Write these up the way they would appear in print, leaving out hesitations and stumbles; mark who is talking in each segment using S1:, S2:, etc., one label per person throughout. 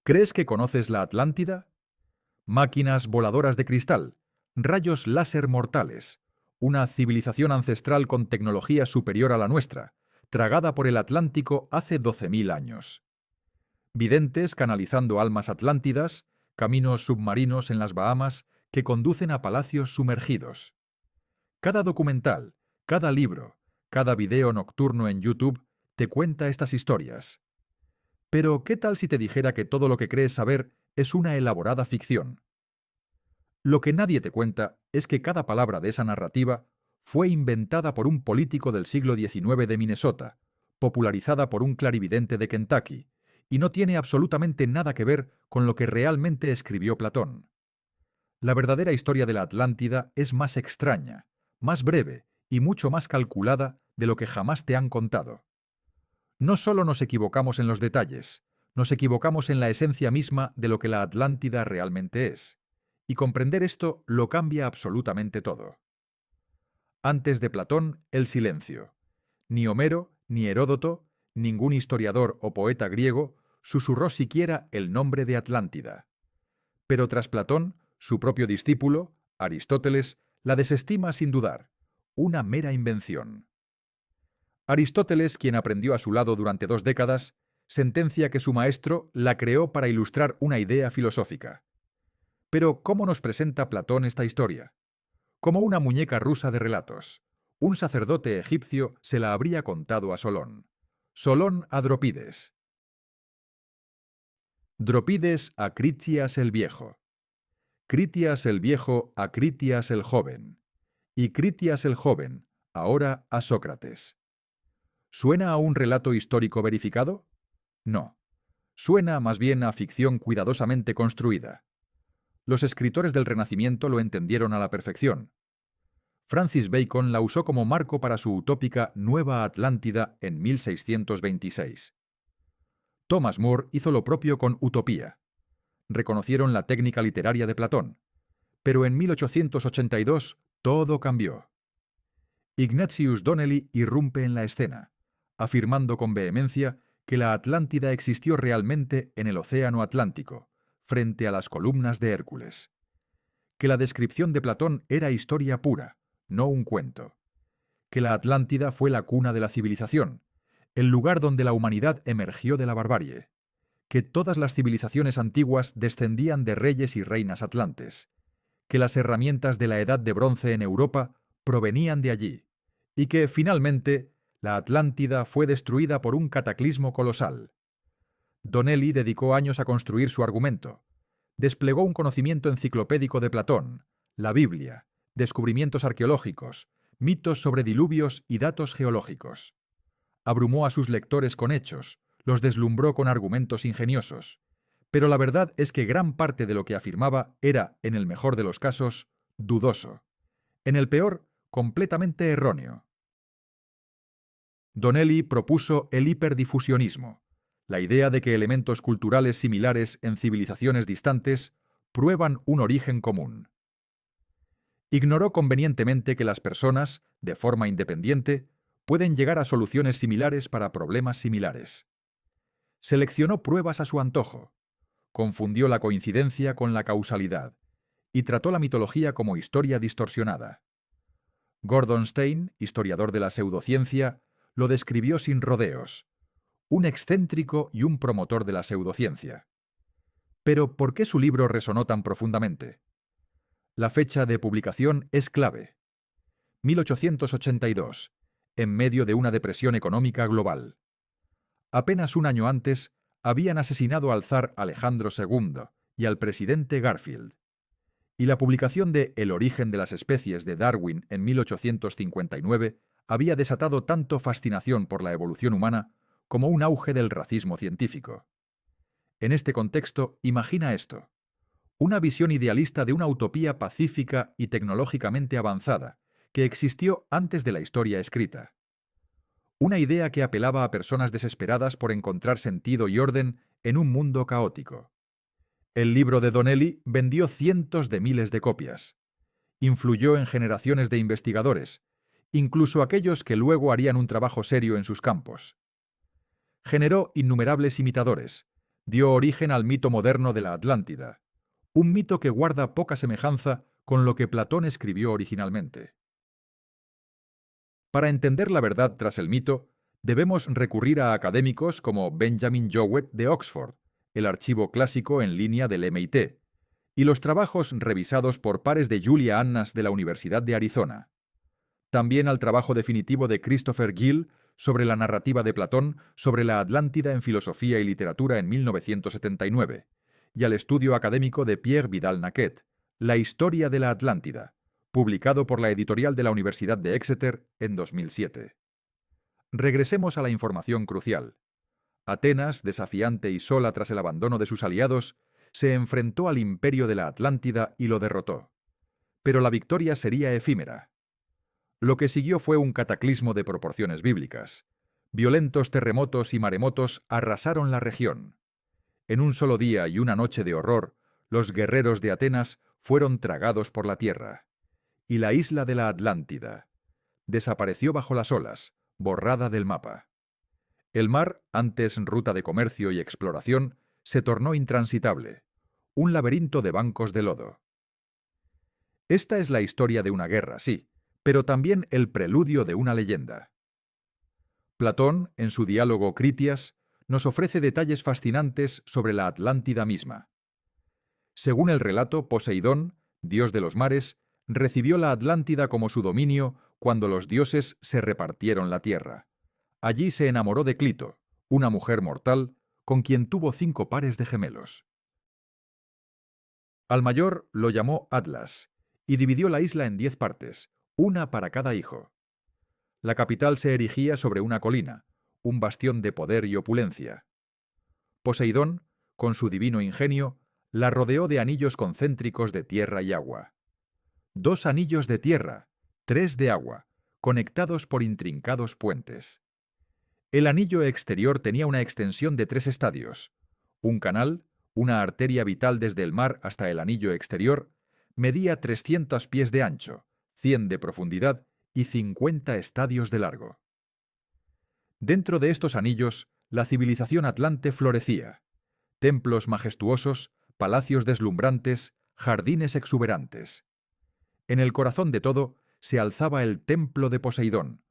S1: ¿Crees que conoces la Atlántida? Máquinas voladoras de cristal, rayos láser mortales, una civilización ancestral con tecnología superior a la nuestra, tragada por el Atlántico hace 12.000 años. Videntes canalizando almas atlántidas, caminos submarinos en las Bahamas que conducen a palacios sumergidos. Cada documental, cada libro, cada video nocturno en YouTube te cuenta estas historias. Pero, ¿qué tal si te dijera que todo lo que crees saber es una elaborada ficción? Lo que nadie te cuenta es que cada palabra de esa narrativa fue inventada por un político del siglo XIX de Minnesota, popularizada por un clarividente de Kentucky, y no tiene absolutamente nada que ver con lo que realmente escribió Platón. La verdadera historia de la Atlántida es más extraña, más breve y mucho más calculada de lo que jamás te han contado. No solo nos equivocamos en los detalles, nos equivocamos en la esencia misma de lo que la Atlántida realmente es. Y comprender esto lo cambia absolutamente todo. Antes de Platón, el silencio. Ni Homero, ni Heródoto, ningún historiador o poeta griego susurró siquiera el nombre de Atlántida. Pero tras Platón, su propio discípulo, Aristóteles, la desestima sin dudar, una mera invención. Aristóteles, quien aprendió a su lado durante 2 décadas, sentencia que su maestro la creó para ilustrar una idea filosófica. Pero, ¿cómo nos presenta Platón esta historia? Como una muñeca rusa de relatos. Un sacerdote egipcio se la habría contado a Solón. Solón a Dropides. Dropides a Critias el viejo. Critias el viejo a Critias el joven. Y Critias el joven, ahora a Sócrates. ¿Suena a un relato histórico verificado? No. Suena más bien a ficción cuidadosamente construida. Los escritores del Renacimiento lo entendieron a la perfección. Francis Bacon la usó como marco para su utópica Nueva Atlántida en 1626. Thomas More hizo lo propio con Utopía. Reconocieron la técnica literaria de Platón. Pero en 1882 todo cambió. Ignatius Donnelly irrumpe en la escena, afirmando con vehemencia que la Atlántida existió realmente en el Océano Atlántico, frente a las columnas de Hércules. Que la descripción de Platón era historia pura, no un cuento. Que la Atlántida fue la cuna de la civilización, el lugar donde la humanidad emergió de la barbarie. Que todas las civilizaciones antiguas descendían de reyes y reinas atlantes. Que las herramientas de la Edad de Bronce en Europa provenían de allí. Y que, finalmente, la Atlántida fue destruida por un cataclismo colosal. Donnelly dedicó años a construir su argumento. Desplegó un conocimiento enciclopédico de Platón, la Biblia, descubrimientos arqueológicos, mitos sobre diluvios y datos geológicos. Abrumó a sus lectores con hechos, los deslumbró con argumentos ingeniosos. Pero la verdad es que gran parte de lo que afirmaba era, en el mejor de los casos, dudoso. En el peor, completamente erróneo. Donnelly propuso el hiperdifusionismo, la idea de que elementos culturales similares en civilizaciones distantes prueban un origen común. Ignoró convenientemente que las personas, de forma independiente, pueden llegar a soluciones similares para problemas similares. Seleccionó pruebas a su antojo, confundió la coincidencia con la causalidad y trató la mitología como historia distorsionada. Gordon Stein, historiador de la pseudociencia, lo describió sin rodeos, un excéntrico y un promotor de la pseudociencia. Pero, ¿por qué su libro resonó tan profundamente? La fecha de publicación es clave. 1882, en medio de una depresión económica global. Apenas un año antes, habían asesinado al zar Alejandro II y al presidente Garfield. Y la publicación de El origen de las especies de Darwin en 1859 había desatado tanto fascinación por la evolución humana como un auge del racismo científico. En este contexto, imagina esto: una visión idealista de una utopía pacífica y tecnológicamente avanzada, que existió antes de la historia escrita. Una idea que apelaba a personas desesperadas por encontrar sentido y orden en un mundo caótico. El libro de Donnelly vendió cientos de miles de copias. Influyó en generaciones de investigadores, incluso aquellos que luego harían un trabajo serio en sus campos. Generó innumerables imitadores, dio origen al mito moderno de la Atlántida, un mito que guarda poca semejanza con lo que Platón escribió originalmente. Para entender la verdad tras el mito, debemos recurrir a académicos como Benjamin Jowett de Oxford, el archivo clásico en línea del MIT, y los trabajos revisados por pares de Julia Annas de la Universidad de Arizona. También al trabajo definitivo de Christopher Gill sobre la narrativa de Platón sobre la Atlántida en filosofía y literatura en 1979, y al estudio académico de Pierre Vidal-Naquet, La historia de la Atlántida, publicado por la editorial de la Universidad de Exeter en 2007. Regresemos a la información crucial. Atenas, desafiante y sola tras el abandono de sus aliados, se enfrentó al imperio de la Atlántida y lo derrotó. Pero la victoria sería efímera. Lo que siguió fue un cataclismo de proporciones bíblicas. Violentos terremotos y maremotos arrasaron la región. En un solo día y una noche de horror, los guerreros de Atenas fueron tragados por la tierra. Y la isla de la Atlántida desapareció bajo las olas, borrada del mapa. El mar, antes ruta de comercio y exploración, se tornó intransitable, un laberinto de bancos de lodo. Esta es la historia de una guerra, sí, pero también el preludio de una leyenda. Platón, en su diálogo Critias, nos ofrece detalles fascinantes sobre la Atlántida misma. Según el relato, Poseidón, dios de los mares, recibió la Atlántida como su dominio cuando los dioses se repartieron la tierra. Allí se enamoró de Clito, una mujer mortal, con quien tuvo 5 pares de gemelos. Al mayor lo llamó Atlas, y dividió la isla en 10 partes, una para cada hijo. La capital se erigía sobre una colina, un bastión de poder y opulencia. Poseidón, con su divino ingenio, la rodeó de anillos concéntricos de tierra y agua. 2 anillos de tierra, 3 de agua, conectados por intrincados puentes. El anillo exterior tenía una extensión de 3 estadios. Un canal, una arteria vital desde el mar hasta el anillo exterior, medía 300 pies de ancho, 100 de profundidad y 50 estadios de largo. Dentro de estos anillos, la civilización atlante florecía. Templos majestuosos, palacios deslumbrantes, jardines exuberantes. En el corazón de todo se alzaba el Templo de Poseidón,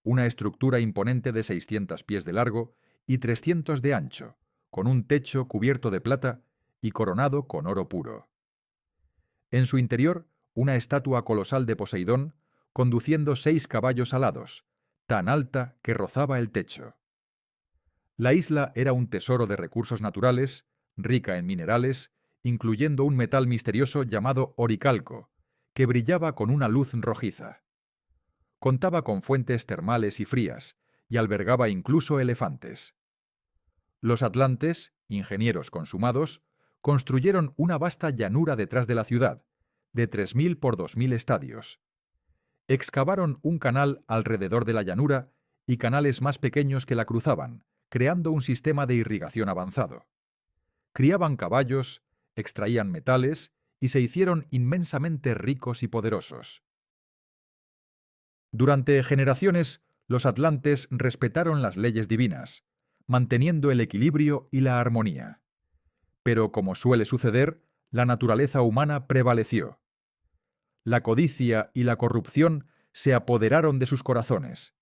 S1: una estructura imponente de 600 pies de largo y 300 de ancho, con un techo cubierto de plata y coronado con oro puro. En su interior, una estatua colosal de Poseidón, conduciendo 6 caballos alados, tan alta que rozaba el techo. La isla era un tesoro de recursos naturales, rica en minerales, incluyendo un metal misterioso llamado oricalco, que brillaba con una luz rojiza. Contaba con fuentes termales y frías, y albergaba incluso elefantes. Los atlantes, ingenieros consumados, construyeron una vasta llanura detrás de la ciudad, de 3.000 por 2.000 estadios. Excavaron un canal alrededor de la llanura y canales más pequeños que la cruzaban, creando un sistema de irrigación avanzado. Criaban caballos, extraían metales y se hicieron inmensamente ricos y poderosos. Durante generaciones, los atlantes respetaron las leyes divinas, manteniendo el equilibrio y la armonía. Pero, como suele suceder, la naturaleza humana prevaleció. La codicia y la corrupción se apoderaron de sus corazones.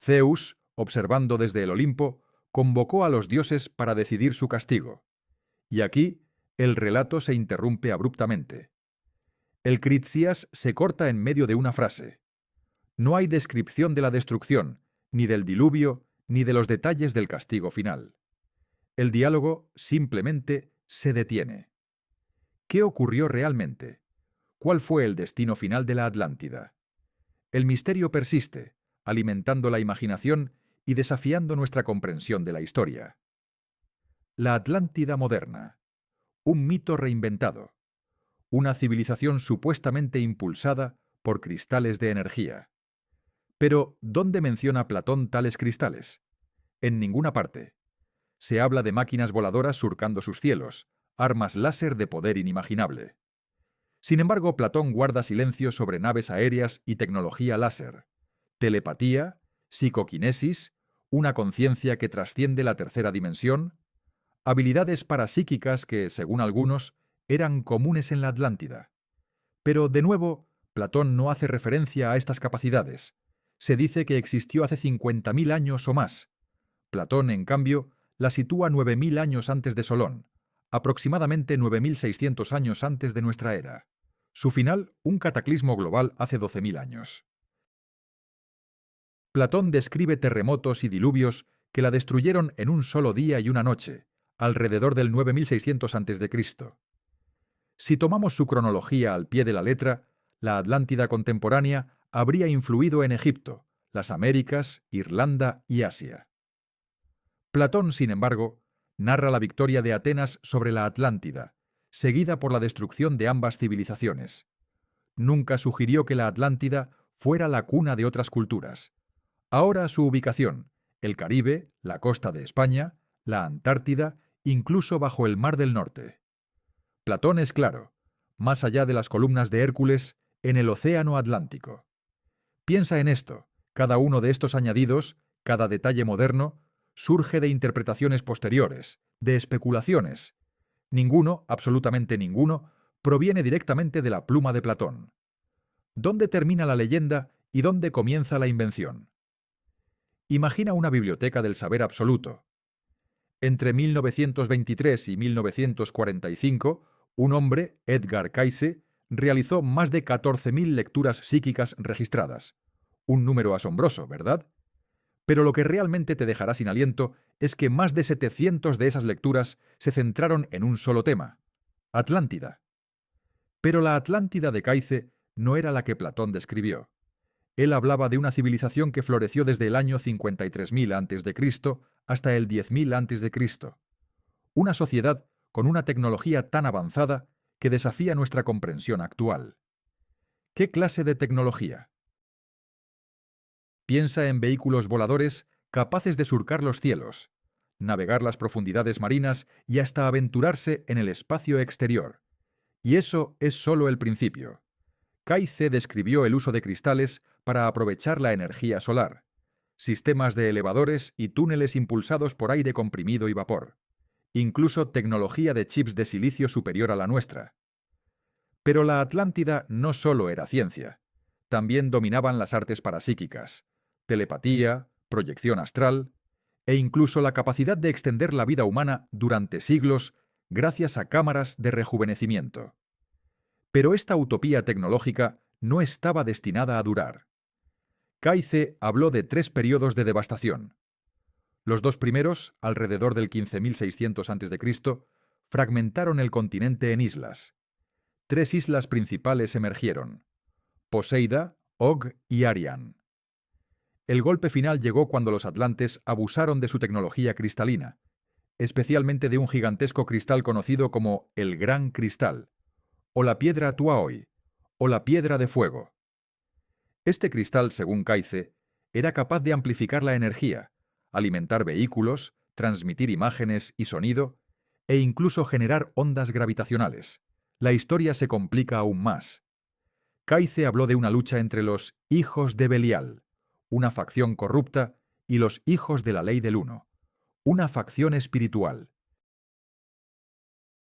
S1: Zeus, observando desde el Olimpo, convocó a los dioses para decidir su castigo. Y aquí, el relato se interrumpe abruptamente. El Critias se corta en medio de una frase. No hay descripción de la destrucción, ni del diluvio, ni de los detalles del castigo final. El diálogo simplemente se detiene. ¿Qué ocurrió realmente? ¿Cuál fue el destino final de la Atlántida? El misterio persiste, alimentando la imaginación y desafiando nuestra comprensión de la historia. La Atlántida moderna. Un mito reinventado. Una civilización supuestamente impulsada por cristales de energía. Pero, ¿dónde menciona Platón tales cristales? En ninguna parte. Se habla de máquinas voladoras surcando sus cielos, armas láser de poder inimaginable. Sin embargo, Platón guarda silencio sobre naves aéreas y tecnología láser, telepatía, psicoquinesis, una conciencia que trasciende la tercera dimensión. habilidades parapsíquicas que, según algunos, eran comunes en la Atlántida. Pero, de nuevo, Platón no hace referencia a estas capacidades. Se dice que existió hace 50.000 años o más. Platón, en cambio, la sitúa 9.000 años antes de Solón, aproximadamente 9.600 años antes de nuestra era. Su final, un cataclismo global hace 12.000 años. Platón describe terremotos y diluvios que la destruyeron en un solo día y una noche, alrededor del 9.600 a.C. Si tomamos su cronología al pie de la letra, la Atlántida contemporánea habría influido en Egipto, las Américas, Irlanda y Asia. Platón, sin embargo, narra la victoria de Atenas sobre la Atlántida, seguida por la destrucción de ambas civilizaciones. Nunca sugirió que la Atlántida fuera la cuna de otras culturas. Ahora su ubicación, el Caribe, la costa de España, la Antártida, incluso bajo el Mar del Norte. Platón es claro, más allá de las columnas de Hércules, en el Océano Atlántico. Piensa en esto, cada uno de estos añadidos, cada detalle moderno, surge de interpretaciones posteriores, de especulaciones. Ninguno, absolutamente ninguno, proviene directamente de la pluma de Platón. ¿Dónde termina la leyenda y dónde comienza la invención? Imagina una biblioteca del saber absoluto. Entre 1923 y 1945, un hombre, Edgar Cayce, realizó más de 14.000 lecturas psíquicas registradas. Un número asombroso, ¿verdad? Pero lo que realmente te dejará sin aliento es que más de 700 de esas lecturas se centraron en un solo tema: Atlántida. Pero la Atlántida de Cayce no era la que Platón describió. Él hablaba de una civilización que floreció desde el año 53.000 a.C. hasta el 10.000 a.C. Una sociedad con una tecnología tan avanzada que desafía nuestra comprensión actual. ¿Qué clase de tecnología? Piensa en vehículos voladores capaces de surcar los cielos, navegar las profundidades marinas y hasta aventurarse en el espacio exterior. Y eso es solo el principio. Cayce describió el uso de cristales para aprovechar la energía solar, sistemas de elevadores y túneles impulsados por aire comprimido y vapor, incluso tecnología de chips de silicio superior a la nuestra. Pero la Atlántida no solo era ciencia, también dominaban las artes parapsíquicas, telepatía, proyección astral e incluso la capacidad de extender la vida humana durante siglos gracias a cámaras de rejuvenecimiento. Pero esta utopía tecnológica no estaba destinada a durar. Cayce habló de 3 periodos de devastación. Los 2 primeros, alrededor del 15.600 a.C., fragmentaron el continente en islas. 3 islas principales emergieron: Poseida, Og y Arian. El golpe final llegó cuando los atlantes abusaron de su tecnología cristalina, especialmente de un gigantesco cristal conocido como el Gran Cristal, o la piedra Tuaoi, o la piedra de fuego. Este cristal, según Cayce, era capaz de amplificar la energía, alimentar vehículos, transmitir imágenes y sonido, e incluso generar ondas gravitacionales. La historia se complica aún más. Cayce habló de una lucha entre los hijos de Belial, una facción corrupta, y los hijos de la ley del uno, una facción espiritual.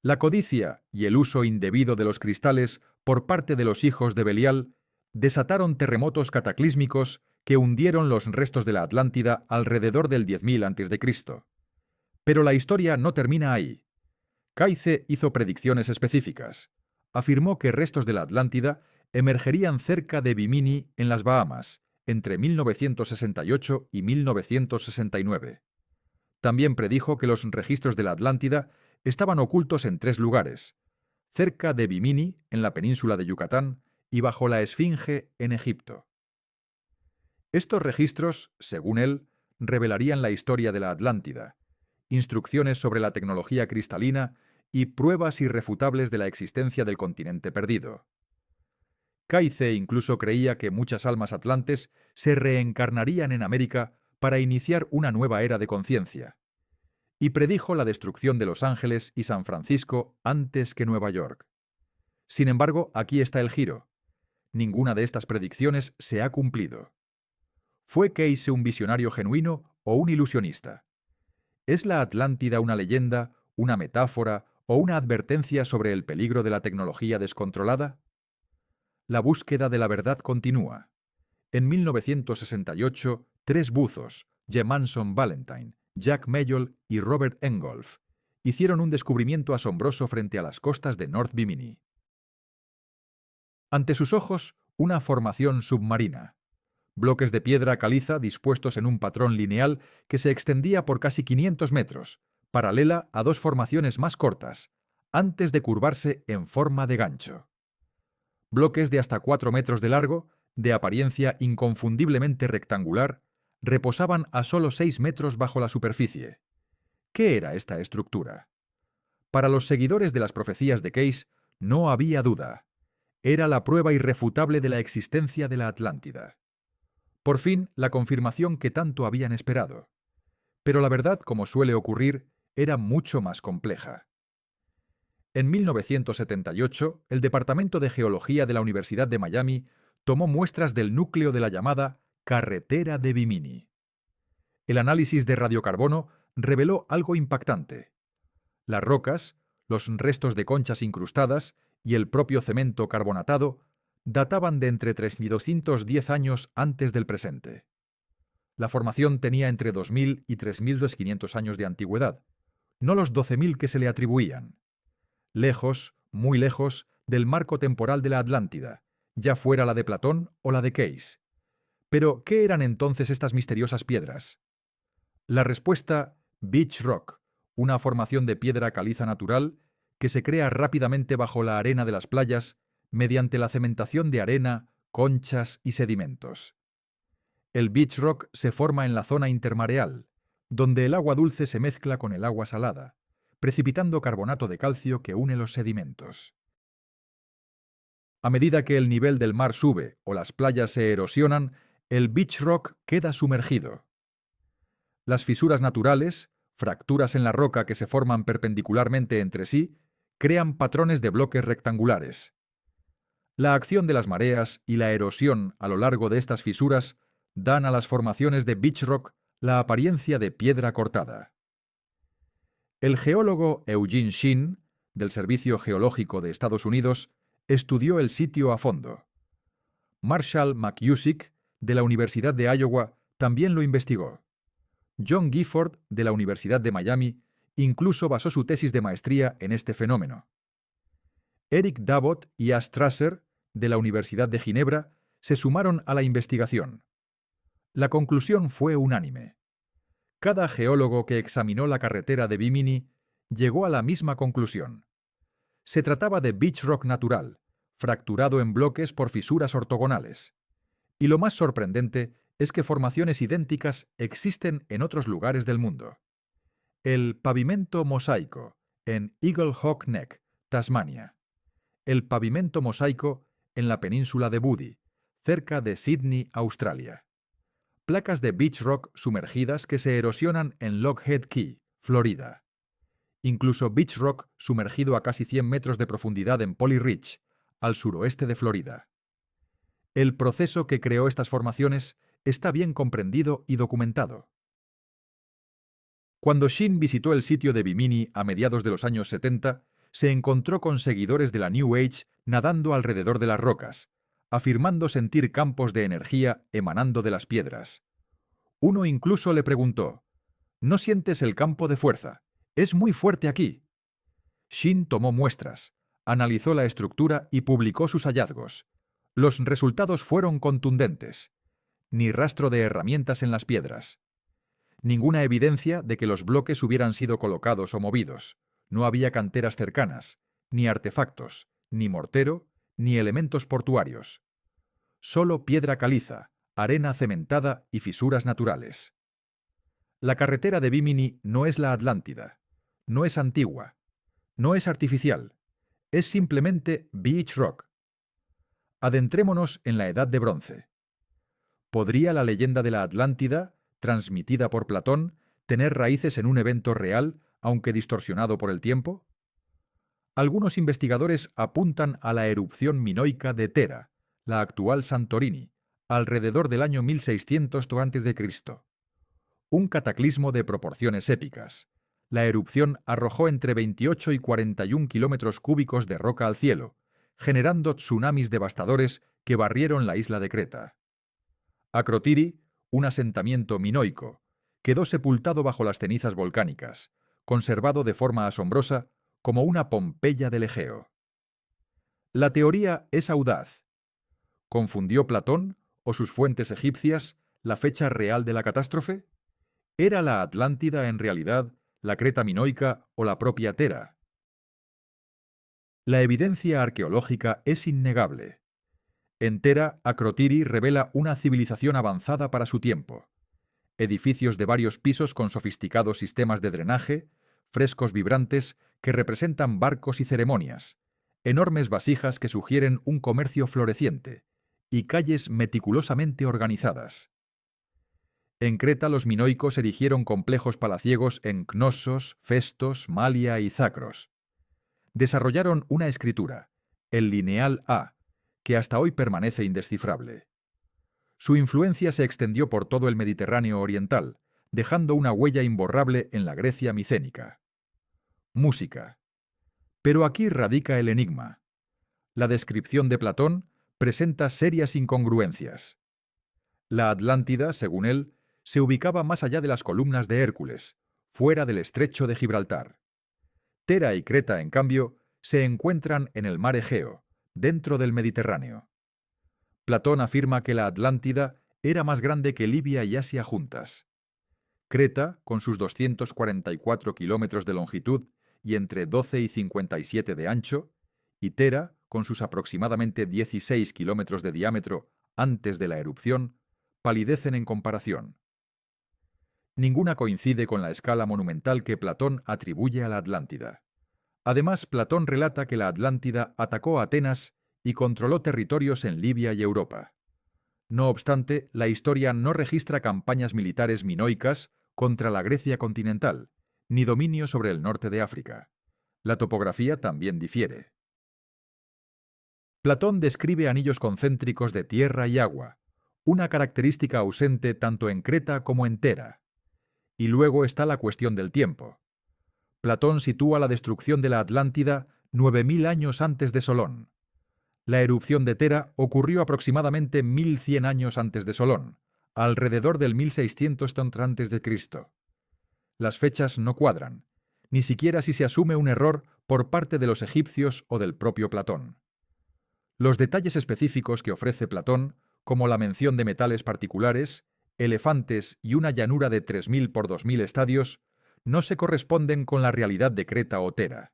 S1: La codicia y el uso indebido de los cristales por parte de los hijos de Belial desataron terremotos cataclísmicos que hundieron los restos de la Atlántida alrededor del 10.000 a.C. Pero la historia no termina ahí. Cayce hizo predicciones específicas. Afirmó que restos de la Atlántida emergerían cerca de Bimini, en las Bahamas, entre 1968 y 1969. También predijo que los registros de la Atlántida estaban ocultos en 3 lugares: cerca de Bimini, en la península de Yucatán, y bajo la Esfinge, en Egipto. Estos registros, según él, revelarían la historia de la Atlántida, instrucciones sobre la tecnología cristalina y pruebas irrefutables de la existencia del continente perdido. Cayce incluso creía que muchas almas atlantes se reencarnarían en América para iniciar una nueva era de conciencia, y predijo la destrucción de Los Ángeles y San Francisco antes que Nueva York. Sin embargo, aquí está el giro. Ninguna de estas predicciones se ha cumplido. ¿Fue Cayce un visionario genuino o un ilusionista? ¿Es la Atlántida una leyenda, una metáfora o una advertencia sobre el peligro de la tecnología descontrolada? La búsqueda de la verdad continúa. En 1968, tres buzos, Jemansson Valentine, Jack Mayall y Robert Engolf, hicieron un descubrimiento asombroso frente a las costas de North Bimini. Ante sus ojos, una formación submarina. Bloques de piedra caliza dispuestos en un patrón lineal que se extendía por casi 500 metros, paralela a dos formaciones más cortas, antes de curvarse en forma de gancho. Bloques de hasta 4 metros de largo, de apariencia inconfundiblemente rectangular, reposaban a solo 6 metros bajo la superficie. ¿Qué era esta estructura? Para los seguidores de las profecías de Case, no había duda. Era la prueba irrefutable de la existencia de la Atlántida. Por fin, la confirmación que tanto habían esperado. Pero la verdad, como suele ocurrir, era mucho más compleja. En 1978, el Departamento de Geología de la Universidad de Miami tomó muestras del núcleo de la llamada Carretera de Bimini. El análisis de radiocarbono reveló algo impactante. Las rocas, los restos de conchas incrustadas y el propio cemento carbonatado databan de entre 3.210 años antes del presente. La formación tenía entre 2.000 y 3.500 años de antigüedad, no los 12.000 que se le atribuían. Lejos, muy lejos, del marco temporal de la Atlántida, ya fuera la de Platón o la de Case. Pero, ¿qué eran entonces estas misteriosas piedras? La respuesta, Beach Rock, una formación de piedra caliza natural que se crea rápidamente bajo la arena de las playas mediante la cementación de arena, conchas y sedimentos. El Beach Rock se forma en la zona intermareal, donde el agua dulce se mezcla con el agua salada, precipitando carbonato de calcio que une los sedimentos. A medida que el nivel del mar sube o las playas se erosionan, el Beach Rock queda sumergido. Las fisuras naturales, fracturas en la roca que se forman perpendicularmente entre sí, crean patrones de bloques rectangulares. La acción de las mareas y la erosión a lo largo de estas fisuras dan a las formaciones de Beach Rock la apariencia de piedra cortada. El geólogo Eugene Shinn, del Servicio Geológico de Estados Unidos, estudió el sitio a fondo. Marshall McCusick, de la Universidad de Iowa, también lo investigó. John Gifford, de la Universidad de Miami, incluso basó su tesis de maestría en este fenómeno. Eric Dabot y A. Strasser, de la Universidad de Ginebra, se sumaron a la investigación. La conclusión fue unánime. Cada geólogo que examinó la carretera de Bimini llegó a la misma conclusión. Se trataba de beach rock natural, fracturado en bloques por fisuras ortogonales. Y lo más sorprendente es que formaciones idénticas existen en otros lugares del mundo. El pavimento mosaico, en Eagle Hawk Neck, Tasmania. El pavimento mosaico, en la península de Budi, cerca de Sydney, Australia. Placas de beach rock sumergidas que se erosionan en Lockheed Key, Florida. Incluso beach rock sumergido a casi 100 metros de profundidad en Polly Ridge, al suroeste de Florida. El proceso que creó estas formaciones está bien comprendido y documentado. Cuando Shinn visitó el sitio de Bimini a mediados de los años 70, se encontró con seguidores de la New Age nadando alrededor de las rocas, afirmando sentir campos de energía emanando de las piedras. Uno incluso le preguntó: ¿no sientes el campo de fuerza? Es muy fuerte aquí. Shinn tomó muestras, analizó la estructura y publicó sus hallazgos. Los resultados fueron contundentes. Ni rastro de herramientas en las piedras. Ninguna evidencia de que los bloques hubieran sido colocados o movidos. No había canteras cercanas, ni artefactos, ni mortero, ni elementos portuarios. Solo piedra caliza, arena cementada y fisuras naturales. La carretera de Bimini no es la Atlántida, no es antigua, no es artificial, es simplemente beach rock. Adentrémonos en la Edad de Bronce. ¿Podría la leyenda de la Atlántida, transmitida por Platón, tener raíces en un evento real, aunque distorsionado por el tiempo? Algunos investigadores apuntan a la erupción minoica de Tera, la actual Santorini, alrededor del año 1600 a.C. Un cataclismo de proporciones épicas, La erupción arrojó entre 28 y 41 kilómetros cúbicos de roca al cielo, generando tsunamis devastadores que barrieron la isla de Creta. Akrotiri, un asentamiento minoico, quedó sepultado bajo las cenizas volcánicas, conservado de forma asombrosa como una Pompeya del Egeo. La teoría es audaz. ¿Confundió Platón o sus fuentes egipcias la fecha real de la catástrofe? ¿Era la Atlántida en realidad la Creta minoica o la propia Tera? La evidencia arqueológica es innegable. En Tera, Akrotiri revela una civilización avanzada para su tiempo. Edificios de varios pisos con sofisticados sistemas de drenaje, frescos vibrantes que representan barcos y ceremonias, enormes vasijas que sugieren un comercio floreciente, y calles meticulosamente organizadas. En Creta los minoicos erigieron complejos palaciegos en Cnossos, Festos, Malia y Zacros. Desarrollaron una escritura, el lineal A, que hasta hoy permanece indescifrable. Su influencia se extendió por todo el Mediterráneo oriental, dejando una huella imborrable en la Grecia micénica. Música. Pero aquí radica el enigma. La descripción de Platón presenta serias incongruencias. La Atlántida, según él, se ubicaba más allá de las columnas de Hércules, fuera del estrecho de Gibraltar. Tera y Creta, en cambio, se encuentran en el mar Egeo, dentro del Mediterráneo. Platón afirma que la Atlántida era más grande que Libia y Asia juntas. Creta, con sus 244 kilómetros de longitud y entre 12 y 57 de ancho, y Tera, con sus aproximadamente 16 kilómetros de diámetro antes de la erupción, palidecen en comparación. Ninguna coincide con la escala monumental que Platón atribuye a la Atlántida. Además, Platón relata que la Atlántida atacó a Atenas y controló territorios en Libia y Europa. No obstante, la historia no registra campañas militares minoicas contra la Grecia continental, ni dominio sobre el norte de África. La topografía también difiere. Platón describe anillos concéntricos de tierra y agua, una característica ausente tanto en Creta como en Tera. Y luego está la cuestión del tiempo. Platón sitúa la destrucción de la Atlántida 9000 años antes de Solón. La erupción de Tera ocurrió aproximadamente 1100 años antes de Solón, alrededor del 1600 a.C. Las fechas no cuadran, ni siquiera si se asume un error por parte de los egipcios o del propio Platón. Los detalles específicos que ofrece Platón, como la mención de metales particulares, elefantes y una llanura de 3000 por 2000 estadios, no se corresponden con la realidad de Creta o Tera.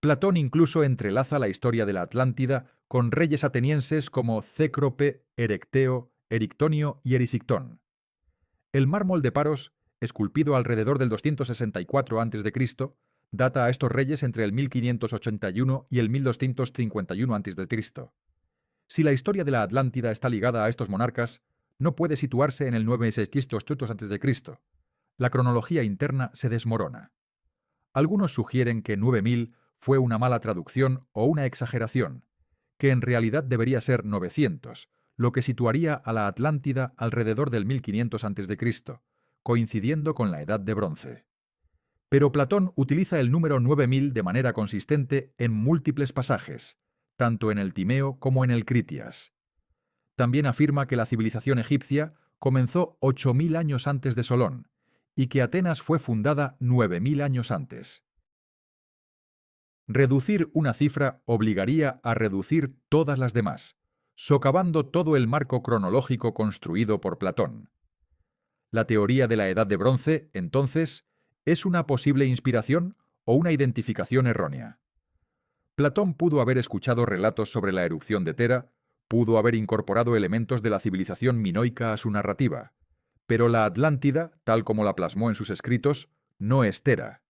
S1: Platón incluso entrelaza la historia de la Atlántida con reyes atenienses como Cécrope, Erecteo, Erictonio y Erisictón. El mármol de Paros, esculpido alrededor del 264 a.C., data a estos reyes entre el 1581 y el 1251 a.C. Si la historia de la Atlántida está ligada a estos monarcas, no puede situarse en el 9600 a.C. La cronología interna se desmorona. Algunos sugieren que 9000 fue una mala traducción o una exageración, que en realidad debería ser 900, lo que situaría a la Atlántida alrededor del 1500 a.C., coincidiendo con la Edad de Bronce. Pero Platón utiliza el número 9000 de manera consistente en múltiples pasajes, tanto en el Timeo como en el Critias. También afirma que la civilización egipcia comenzó 8000 años antes de Solón y que Atenas fue fundada 9000 años antes. Reducir una cifra obligaría a reducir todas las demás, socavando todo el marco cronológico construido por Platón. La teoría de la Edad de Bronce, entonces, ¿es una posible inspiración o una identificación errónea? Platón pudo haber escuchado relatos sobre la erupción de Tera, pudo haber incorporado elementos de la civilización minoica a su narrativa, pero la Atlántida, tal como la plasmó en sus escritos, no es Tera.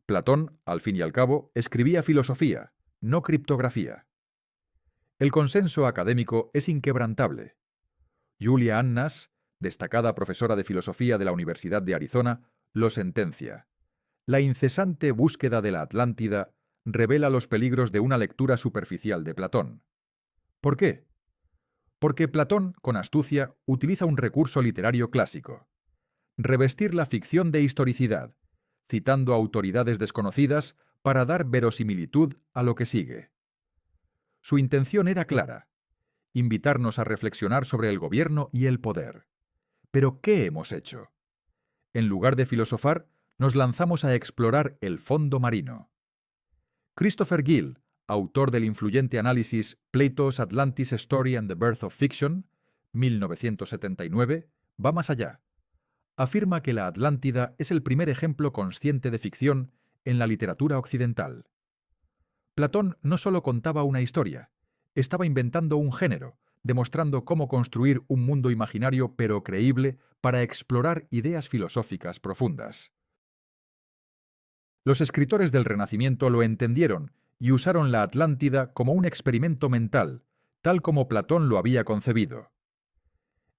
S1: Platón, al fin y al cabo, escribía filosofía, no criptografía. El consenso académico es inquebrantable. Julia Annas, destacada profesora de filosofía de la Universidad de Arizona, lo sentencia. La incesante búsqueda de la Atlántida revela los peligros de una lectura superficial de Platón. ¿Por qué? Porque Platón, con astucia, utiliza un recurso literario clásico: revestir la ficción de historicidad, citando autoridades desconocidas para dar verosimilitud a lo que sigue. Su intención era clara: invitarnos a reflexionar sobre el gobierno y el poder. ¿Pero qué hemos hecho? En lugar de filosofar, nos lanzamos a explorar el fondo marino. Christopher Gill, autor del influyente análisis Plato's Atlantis Story and the Birth of Fiction, 1979, va más allá. Afirma que la Atlántida es el primer ejemplo consciente de ficción en la literatura occidental. Platón no solo contaba una historia, estaba inventando un género, demostrando cómo construir un mundo imaginario pero creíble para explorar ideas filosóficas profundas. Los escritores del Renacimiento lo entendieron y usaron la Atlántida como un experimento mental, tal como Platón lo había concebido.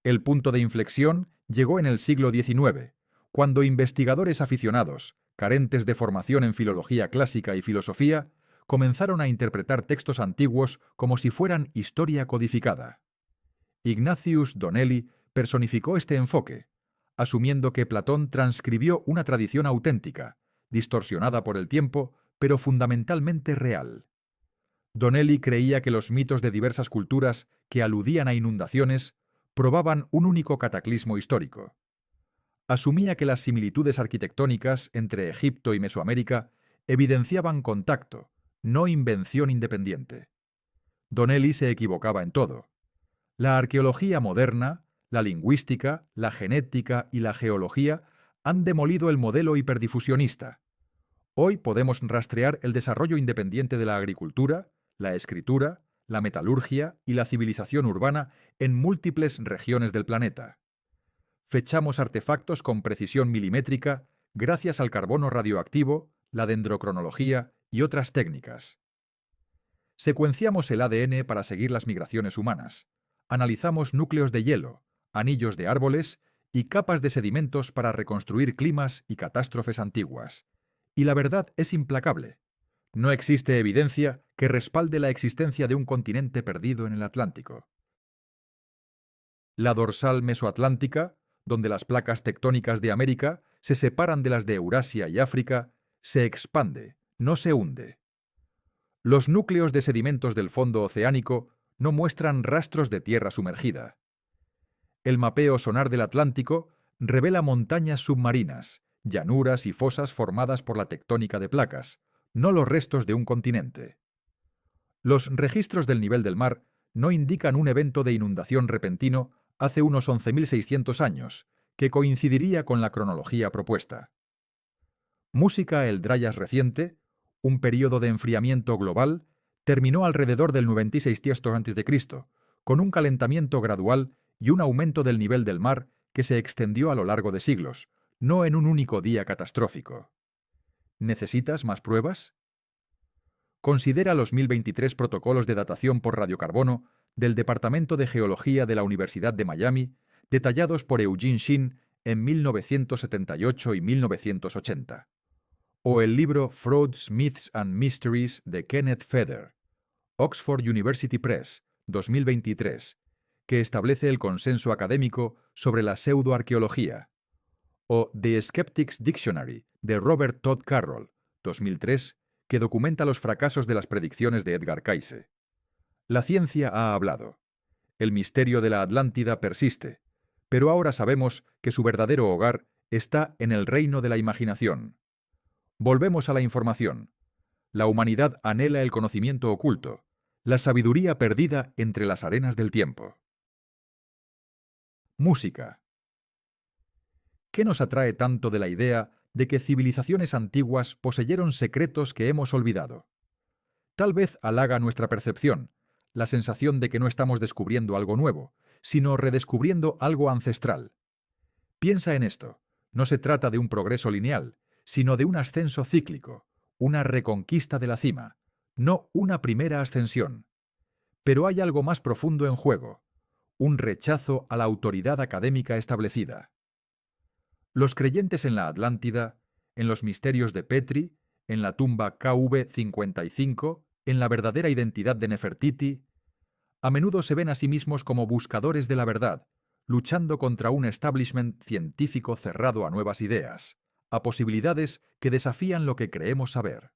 S1: El punto de inflexión llegó en el siglo XIX, cuando investigadores aficionados, carentes de formación en filología clásica y filosofía, comenzaron a interpretar textos antiguos como si fueran historia codificada. Ignatius Donnelly personificó este enfoque, asumiendo que Platón transcribió una tradición auténtica, distorsionada por el tiempo, pero fundamentalmente real. Donnelly creía que los mitos de diversas culturas que aludían a inundaciones probaban un único cataclismo histórico. Asumía que las similitudes arquitectónicas entre Egipto y Mesoamérica evidenciaban contacto, no invención independiente. Donnelly se equivocaba en todo. La arqueología moderna, la lingüística, la genética y la geología han demolido el modelo hiperdifusionista. Hoy podemos rastrear el desarrollo independiente de la agricultura, la escritura, la metalurgia y la civilización urbana en múltiples regiones del planeta. Fechamos artefactos con precisión milimétrica gracias al carbono radioactivo, la dendrocronología y otras técnicas. Secuenciamos el ADN para seguir las migraciones humanas. Analizamos núcleos de hielo, anillos de árboles y capas de sedimentos para reconstruir climas y catástrofes antiguas. Y la verdad es implacable. No existe evidencia que respalde la existencia de un continente perdido en el Atlántico. La dorsal mesoatlántica, donde las placas tectónicas de América se separan de las de Eurasia y África, se expande, no se hunde. Los núcleos de sedimentos del fondo oceánico no muestran rastros de tierra sumergida. El mapeo sonar del Atlántico revela montañas submarinas, llanuras y fosas formadas por la tectónica de placas, no los restos de un continente. Los registros del nivel del mar no indican un evento de inundación repentino hace unos 11.600 años, que coincidiría con la cronología propuesta. Música el Dryas reciente, un período de enfriamiento global, terminó alrededor del 9600 a.C., con un calentamiento gradual y un aumento del nivel del mar que se extendió a lo largo de siglos, no en un único día catastrófico. ¿Necesitas más pruebas? Considera los 1023 protocolos de datación por radiocarbono del Departamento de Geología de la Universidad de Miami, detallados por Eugene Shinn en 1978 y 1980. O el libro Frauds, Myths and Mysteries de Kenneth Feder, Oxford University Press, 2023, que establece el consenso académico sobre la pseudoarqueología. O The Skeptic's Dictionary de Robert Todd Carroll, 2003, que documenta los fracasos de las predicciones de Edgar Cayce. La ciencia ha hablado. El misterio de la Atlántida persiste, pero ahora sabemos que su verdadero hogar está en el reino de la imaginación. Volvemos a la información. La humanidad anhela el conocimiento oculto, la sabiduría perdida entre las arenas del tiempo. Música. ¿Qué nos atrae tanto de la idea de que civilizaciones antiguas poseyeron secretos que hemos olvidado? Tal vez halaga nuestra percepción, la sensación de que no estamos descubriendo algo nuevo, sino redescubriendo algo ancestral. Piensa en esto. No se trata de un progreso lineal, sino de un ascenso cíclico, una reconquista de la cima, no una primera ascensión. Pero hay algo más profundo en juego, un rechazo a la autoridad académica establecida. Los creyentes en la Atlántida, en los misterios de Petri, en la tumba KV-55, en la verdadera identidad de Nefertiti, a menudo se ven a sí mismos como buscadores de la verdad, luchando contra un establishment científico cerrado a nuevas ideas, a posibilidades que desafían lo que creemos saber.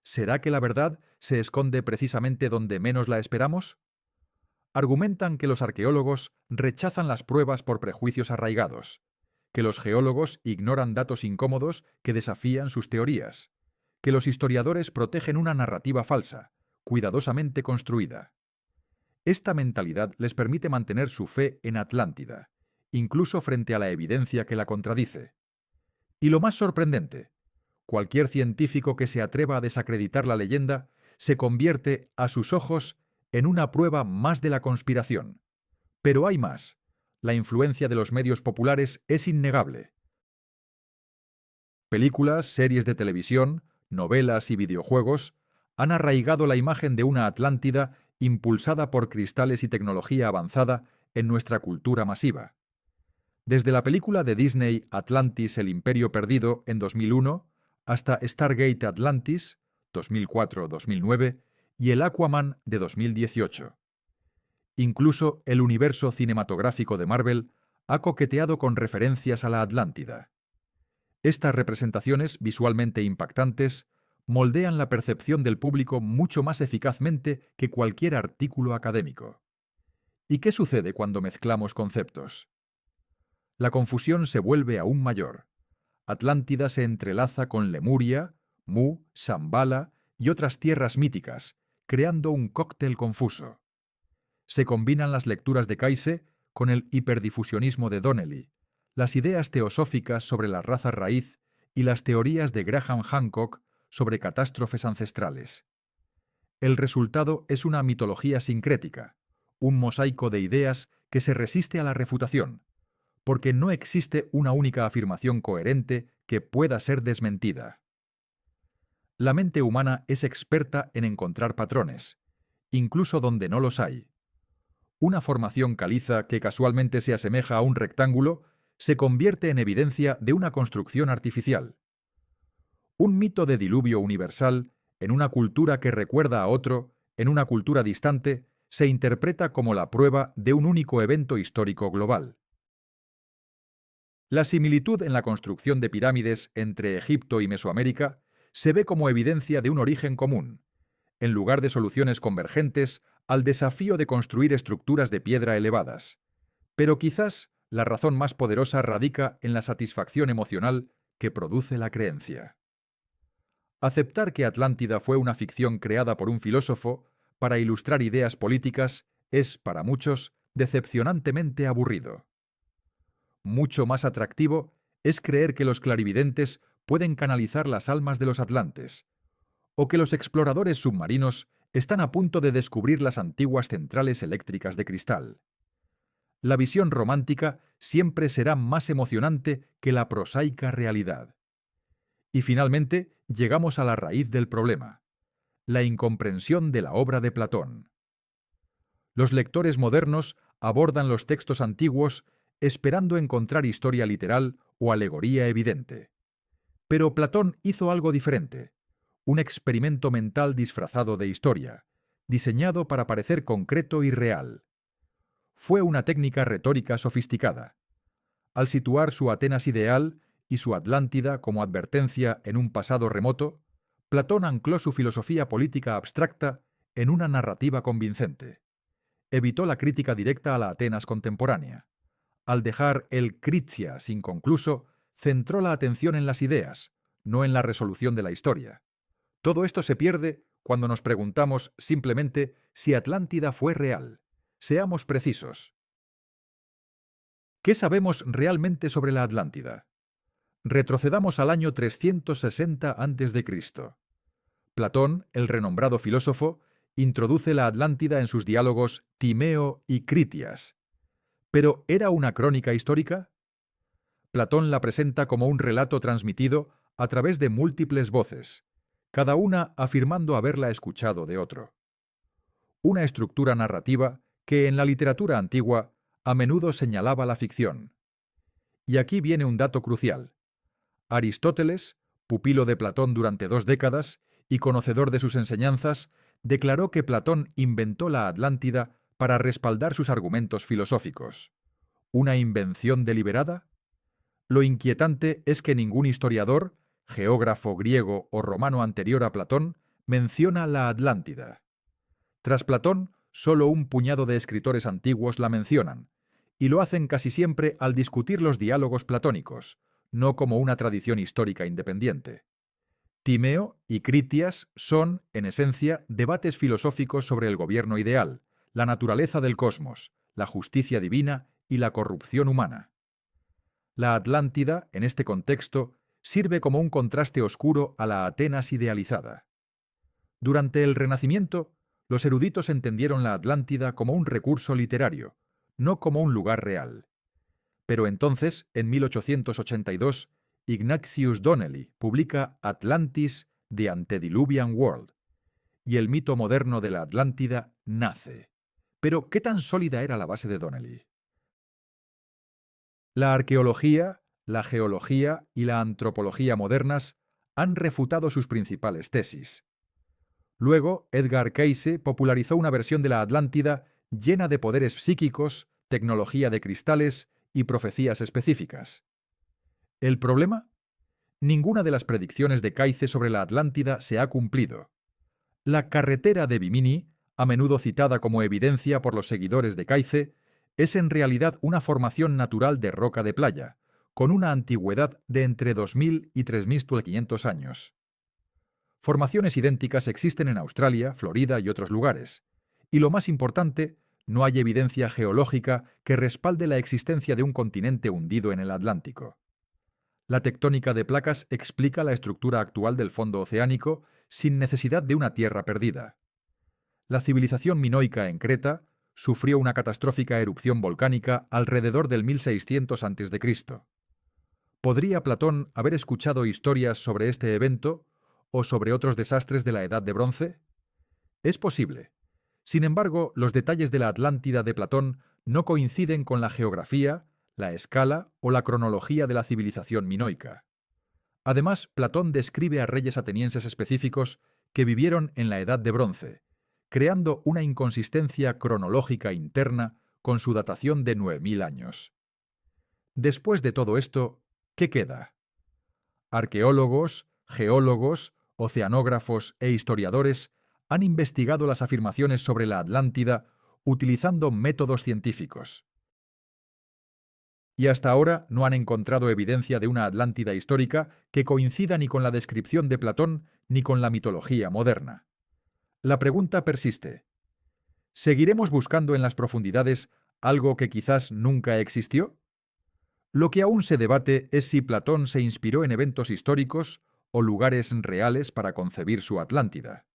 S1: ¿Será que la verdad se esconde precisamente donde menos la esperamos? Argumentan que los arqueólogos rechazan las pruebas por prejuicios arraigados, que los geólogos ignoran datos incómodos que desafían sus teorías, que los historiadores protegen una narrativa falsa, cuidadosamente construida. Esta mentalidad les permite mantener su fe en Atlántida, incluso frente a la evidencia que la contradice. Y lo más sorprendente, cualquier científico que se atreva a desacreditar la leyenda se convierte, a sus ojos, en una prueba más de la conspiración. Pero hay más. La influencia de los medios populares es innegable. Películas, series de televisión, novelas y videojuegos han arraigado la imagen de una Atlántida impulsada por cristales y tecnología avanzada en nuestra cultura masiva. Desde la película de Disney Atlantis, el Imperio Perdido, en 2001, hasta Stargate Atlantis, 2004-2009, y el Aquaman de 2018. Incluso el universo cinematográfico de Marvel ha coqueteado con referencias a la Atlántida. Estas representaciones, visualmente impactantes, moldean la percepción del público mucho más eficazmente que cualquier artículo académico. ¿Y qué sucede cuando mezclamos conceptos? La confusión se vuelve aún mayor. Atlántida se entrelaza con Lemuria, Mu, Shambhala y otras tierras míticas, creando un cóctel confuso. Se combinan las lecturas de Cayce con el hiperdifusionismo de Donnelly, las ideas teosóficas sobre la raza raíz y las teorías de Graham Hancock sobre catástrofes ancestrales. El resultado es una mitología sincrética, un mosaico de ideas que se resiste a la refutación, porque no existe una única afirmación coherente que pueda ser desmentida. La mente humana es experta en encontrar patrones, incluso donde no los hay. Una formación caliza que casualmente se asemeja a un rectángulo se convierte en evidencia de una construcción artificial. Un mito de diluvio universal, en una cultura que recuerda a otro, en una cultura distante, se interpreta como la prueba de un único evento histórico global. La similitud en la construcción de pirámides entre Egipto y Mesoamérica se ve como evidencia de un origen común, en lugar de soluciones convergentes al desafío de construir estructuras de piedra elevadas. Pero quizás la razón más poderosa radica en la satisfacción emocional que produce la creencia. Aceptar que Atlántida fue una ficción creada por un filósofo para ilustrar ideas políticas es, para muchos, decepcionantemente aburrido. Mucho más atractivo es creer que los clarividentes pueden canalizar las almas de los atlantes, o que los exploradores submarinos están a punto de descubrir las antiguas centrales eléctricas de cristal. La visión romántica siempre será más emocionante que la prosaica realidad. Y finalmente, llegamos a la raíz del problema: la incomprensión de la obra de Platón. Los lectores modernos abordan los textos antiguos esperando encontrar historia literal o alegoría evidente. Pero Platón hizo algo diferente: un experimento mental disfrazado de historia, diseñado para parecer concreto y real. Fue una técnica retórica sofisticada. Al situar su Atenas ideal y su Atlántida como advertencia en un pasado remoto, Platón ancló su filosofía política abstracta en una narrativa convincente. Evitó la crítica directa a la Atenas contemporánea. Al dejar el Kritsias inconcluso, centró la atención en las ideas, no en la resolución de la historia. Todo esto se pierde cuando nos preguntamos simplemente si Atlántida fue real. Seamos precisos. ¿Qué sabemos realmente sobre la Atlántida? Retrocedamos al año 360 a.C. Platón, el renombrado filósofo, introduce la Atlántida en sus diálogos Timeo y Critias. ¿Pero era una crónica histórica? Platón la presenta como un relato transmitido a través de múltiples voces, cada una afirmando haberla escuchado de otro. Una estructura narrativa que en la literatura antigua a menudo señalaba la ficción. Y aquí viene un dato crucial. Aristóteles, pupilo de Platón durante 2 décadas y conocedor de sus enseñanzas, declaró que Platón inventó la Atlántida para respaldar sus argumentos filosóficos. ¿Una invención deliberada? Lo inquietante es que ningún historiador, geógrafo griego o romano anterior a Platón, menciona la Atlántida. Tras Platón, solo un puñado de escritores antiguos la mencionan, y lo hacen casi siempre al discutir los diálogos platónicos, no como una tradición histórica independiente. Timeo y Critias son, en esencia, debates filosóficos sobre el gobierno ideal, la naturaleza del cosmos, la justicia divina y la corrupción humana. La Atlántida, en este contexto, sirve como un contraste oscuro a la Atenas idealizada. Durante el Renacimiento, los eruditos entendieron la Atlántida como un recurso literario, no como un lugar real. Pero entonces, en 1882, Ignatius Donnelly publica Atlantis, The Antediluvian World, y el mito moderno de la Atlántida nace. Pero, ¿qué tan sólida era la base de Donnelly? La arqueología, la geología y la antropología modernas han refutado sus principales tesis. Luego, Edgar Cayce popularizó una versión de la Atlántida llena de poderes psíquicos, tecnología de cristales y profecías específicas. ¿El problema? Ninguna de las predicciones de Cayce sobre la Atlántida se ha cumplido. La carretera de Bimini, a menudo citada como evidencia por los seguidores de Cayce, es en realidad una formación natural de roca de playa, con una antigüedad de entre 2000 y 3500 años. Formaciones idénticas existen en Australia, Florida y otros lugares. Y lo más importante, no hay evidencia geológica que respalde la existencia de un continente hundido en el Atlántico. La tectónica de placas explica la estructura actual del fondo oceánico sin necesidad de una tierra perdida. La civilización minoica en Creta sufrió una catastrófica erupción volcánica alrededor del 1600 a.C. ¿Podría Platón haber escuchado historias sobre este evento o sobre otros desastres de la Edad de Bronce? Es posible. Sin embargo, los detalles de la Atlántida de Platón no coinciden con la geografía, la escala o la cronología de la civilización minoica. Además, Platón describe a reyes atenienses específicos que vivieron en la Edad de Bronce, creando una inconsistencia cronológica interna con su datación de 9000 años. Después de todo esto, ¿qué queda? Arqueólogos, geólogos, oceanógrafos e historiadores han investigado las afirmaciones sobre la Atlántida utilizando métodos científicos. Y hasta ahora no han encontrado evidencia de una Atlántida histórica que coincida ni con la descripción de Platón ni con la mitología moderna. La pregunta persiste. ¿Seguiremos buscando en las profundidades algo que quizás nunca existió? Lo que aún se debate es si Platón se inspiró en eventos históricos o lugares reales para concebir su Atlántida.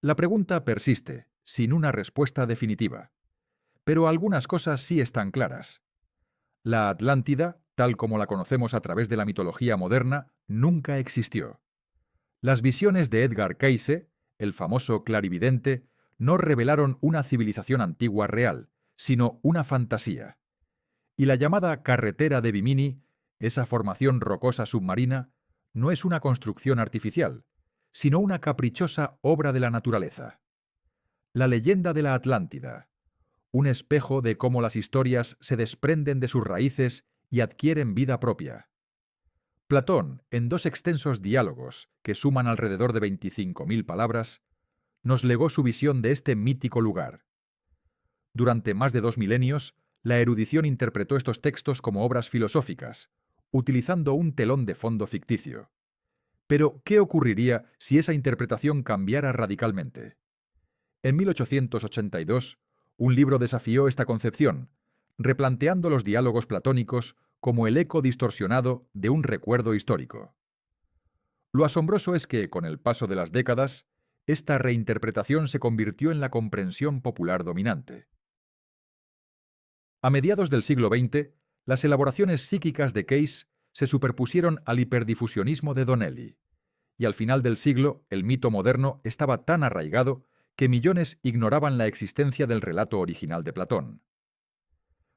S1: La pregunta persiste, sin una respuesta definitiva. Pero algunas cosas sí están claras. La Atlántida, tal como la conocemos a través de la mitología moderna, nunca existió. Las visiones de Edgar Cayce, el famoso clarividente, no revelaron una civilización antigua real, sino una fantasía. Y la llamada carretera de Bimini, esa formación rocosa submarina, no es una construcción artificial, sino una caprichosa obra de la naturaleza. La leyenda de la Atlántida, un espejo de cómo las historias se desprenden de sus raíces y adquieren vida propia. Platón, en dos extensos diálogos que suman alrededor de 25.000 palabras, nos legó su visión de este mítico lugar. Durante más de 2 milenios, la erudición interpretó estos textos como obras filosóficas, utilizando un telón de fondo ficticio. Pero, ¿qué ocurriría si esa interpretación cambiara radicalmente? En 1882, un libro desafió esta concepción, replanteando los diálogos platónicos como el eco distorsionado de un recuerdo histórico. Lo asombroso es que, con el paso de las décadas, esta reinterpretación se convirtió en la comprensión popular dominante. A mediados del siglo XX, las elaboraciones psíquicas de Cayce se superpusieron al hiperdifusionismo de Donnelly, y al final del siglo el mito moderno estaba tan arraigado que millones ignoraban la existencia del relato original de Platón.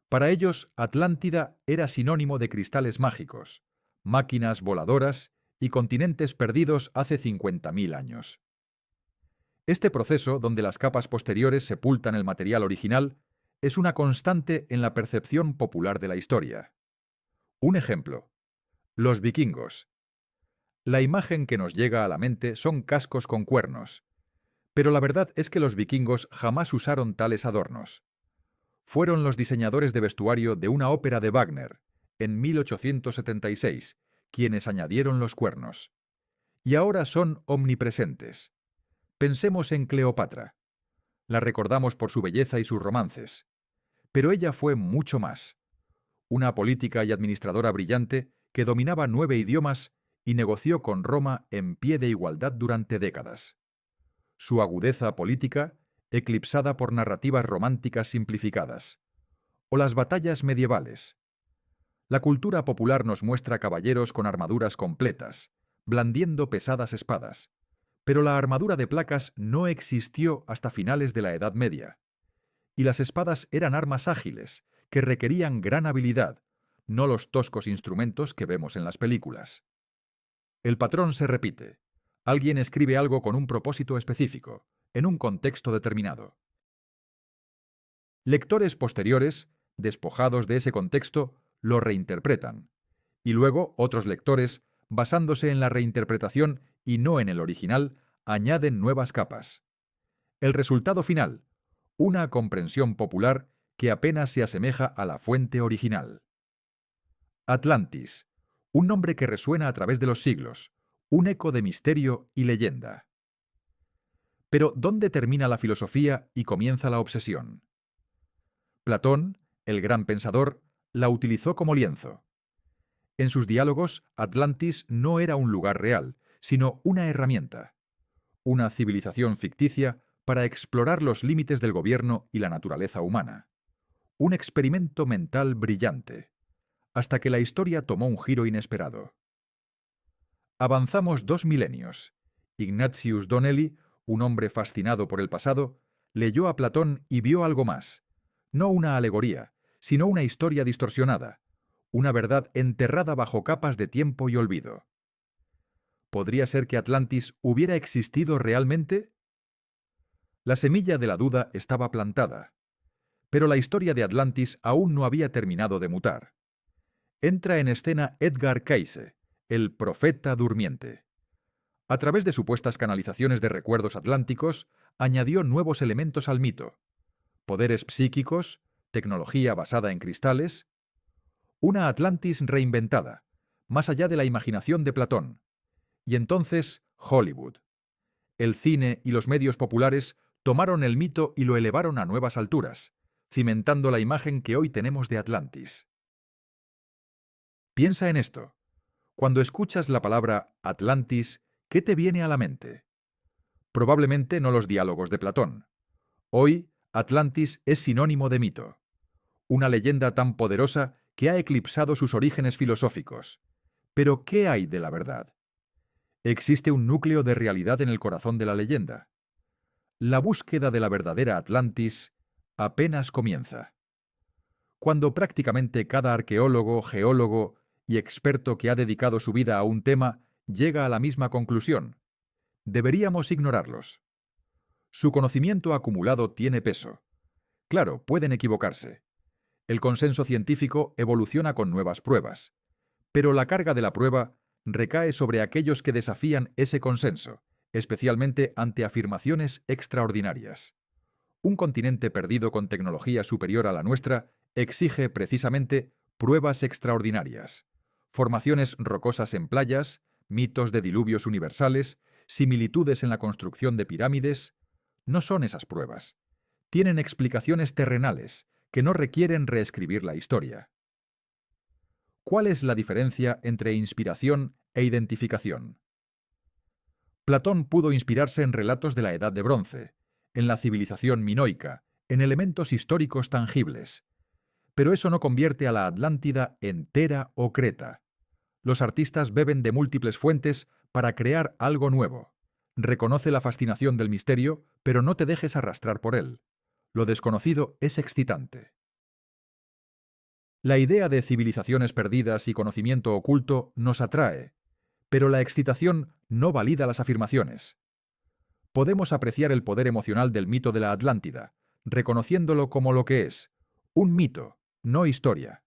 S1: Para ellos, Atlántida era sinónimo de cristales mágicos, máquinas voladoras y continentes perdidos hace 50.000 años. Este proceso, donde las capas posteriores sepultan el material original, es una constante en la percepción popular de la historia. Un ejemplo, Los vikingos. La imagen que nos llega a la mente son cascos con cuernos, pero la verdad es que los vikingos jamás usaron tales adornos. Fueron los diseñadores de vestuario de una ópera de Wagner, en 1876, quienes añadieron los cuernos. Y ahora son omnipresentes. Pensemos en Cleopatra. La recordamos por su belleza y sus romances. Pero ella fue mucho más. Una política y administradora brillante que dominaba 9 idiomas y negoció con Roma en pie de igualdad durante décadas. Su agudeza política, eclipsada por narrativas románticas simplificadas. O las batallas medievales. La cultura popular nos muestra caballeros con armaduras completas, blandiendo pesadas espadas. Pero la armadura de placas no existió hasta finales de la Edad Media. Y las espadas eran armas ágiles, que requerían gran habilidad, no los toscos instrumentos que vemos en las películas. El patrón se repite. Alguien escribe algo con un propósito específico, en un contexto determinado. Lectores posteriores, despojados de ese contexto, lo reinterpretan. Y luego otros lectores, basándose en la reinterpretación y no en el original, añaden nuevas capas. El resultado final, una comprensión popular que apenas se asemeja a la fuente original. Atlantis, un nombre que resuena a través de los siglos, un eco de misterio y leyenda. Pero ¿dónde termina la filosofía y comienza la obsesión? Platón, el gran pensador, la utilizó como lienzo. En sus diálogos, Atlantis no era un lugar real, sino una herramienta, una civilización ficticia para explorar los límites del gobierno y la naturaleza humana. Un experimento mental brillante, hasta que la historia tomó un giro inesperado. Avanzamos 2 milenios. Ignatius Donnelly, un hombre fascinado por el pasado, leyó a Platón y vio algo más. No una alegoría, sino una historia distorsionada, una verdad enterrada bajo capas de tiempo y olvido. ¿Podría ser que Atlantis hubiera existido realmente? La semilla de la duda estaba plantada, pero la historia de Atlantis aún no había terminado de mutar. Entra en escena Edgar Cayce, el profeta durmiente. A través de supuestas canalizaciones de recuerdos atlánticos, añadió nuevos elementos al mito. Poderes psíquicos, tecnología basada en cristales. Una Atlantis reinventada, más allá de la imaginación de Platón. Y entonces, Hollywood. El cine y los medios populares tomaron el mito y lo elevaron a nuevas alturas, cimentando la imagen que hoy tenemos de Atlantis. Piensa en esto. Cuando escuchas la palabra Atlantis, ¿qué te viene a la mente? Probablemente no los diálogos de Platón. Hoy, Atlantis es sinónimo de mito. Una leyenda tan poderosa que ha eclipsado sus orígenes filosóficos. Pero ¿qué hay de la verdad? ¿Existe un núcleo de realidad en el corazón de la leyenda? La búsqueda de la verdadera Atlantis apenas comienza. Cuando prácticamente cada arqueólogo, geólogo y experto que ha dedicado su vida a un tema llega a la misma conclusión, deberíamos ignorarlos. Su conocimiento acumulado tiene peso. Claro, pueden equivocarse. El consenso científico evoluciona con nuevas pruebas, pero la carga de la prueba recae sobre aquellos que desafían ese consenso, especialmente ante afirmaciones extraordinarias. Un continente perdido con tecnología superior a la nuestra exige precisamente pruebas extraordinarias, formaciones rocosas en playas, mitos de diluvios universales, similitudes en la construcción de pirámides. No son esas pruebas. Tienen explicaciones terrenales que no requieren reescribir la historia. ¿Cuál es la diferencia entre inspiración e identificación? Platón pudo inspirarse en relatos de la Edad de Bronce, en la civilización minoica, en elementos históricos tangibles. Pero eso no convierte a la Atlántida en Tera o Creta. Los artistas beben de múltiples fuentes para crear algo nuevo. Reconoce la fascinación del misterio, pero no te dejes arrastrar por él. Lo desconocido es excitante. La idea de civilizaciones perdidas y conocimiento oculto nos atrae, pero la excitación no valida las afirmaciones. Podemos apreciar el poder emocional del mito de la Atlántida, reconociéndolo como lo que es, un mito, no historia.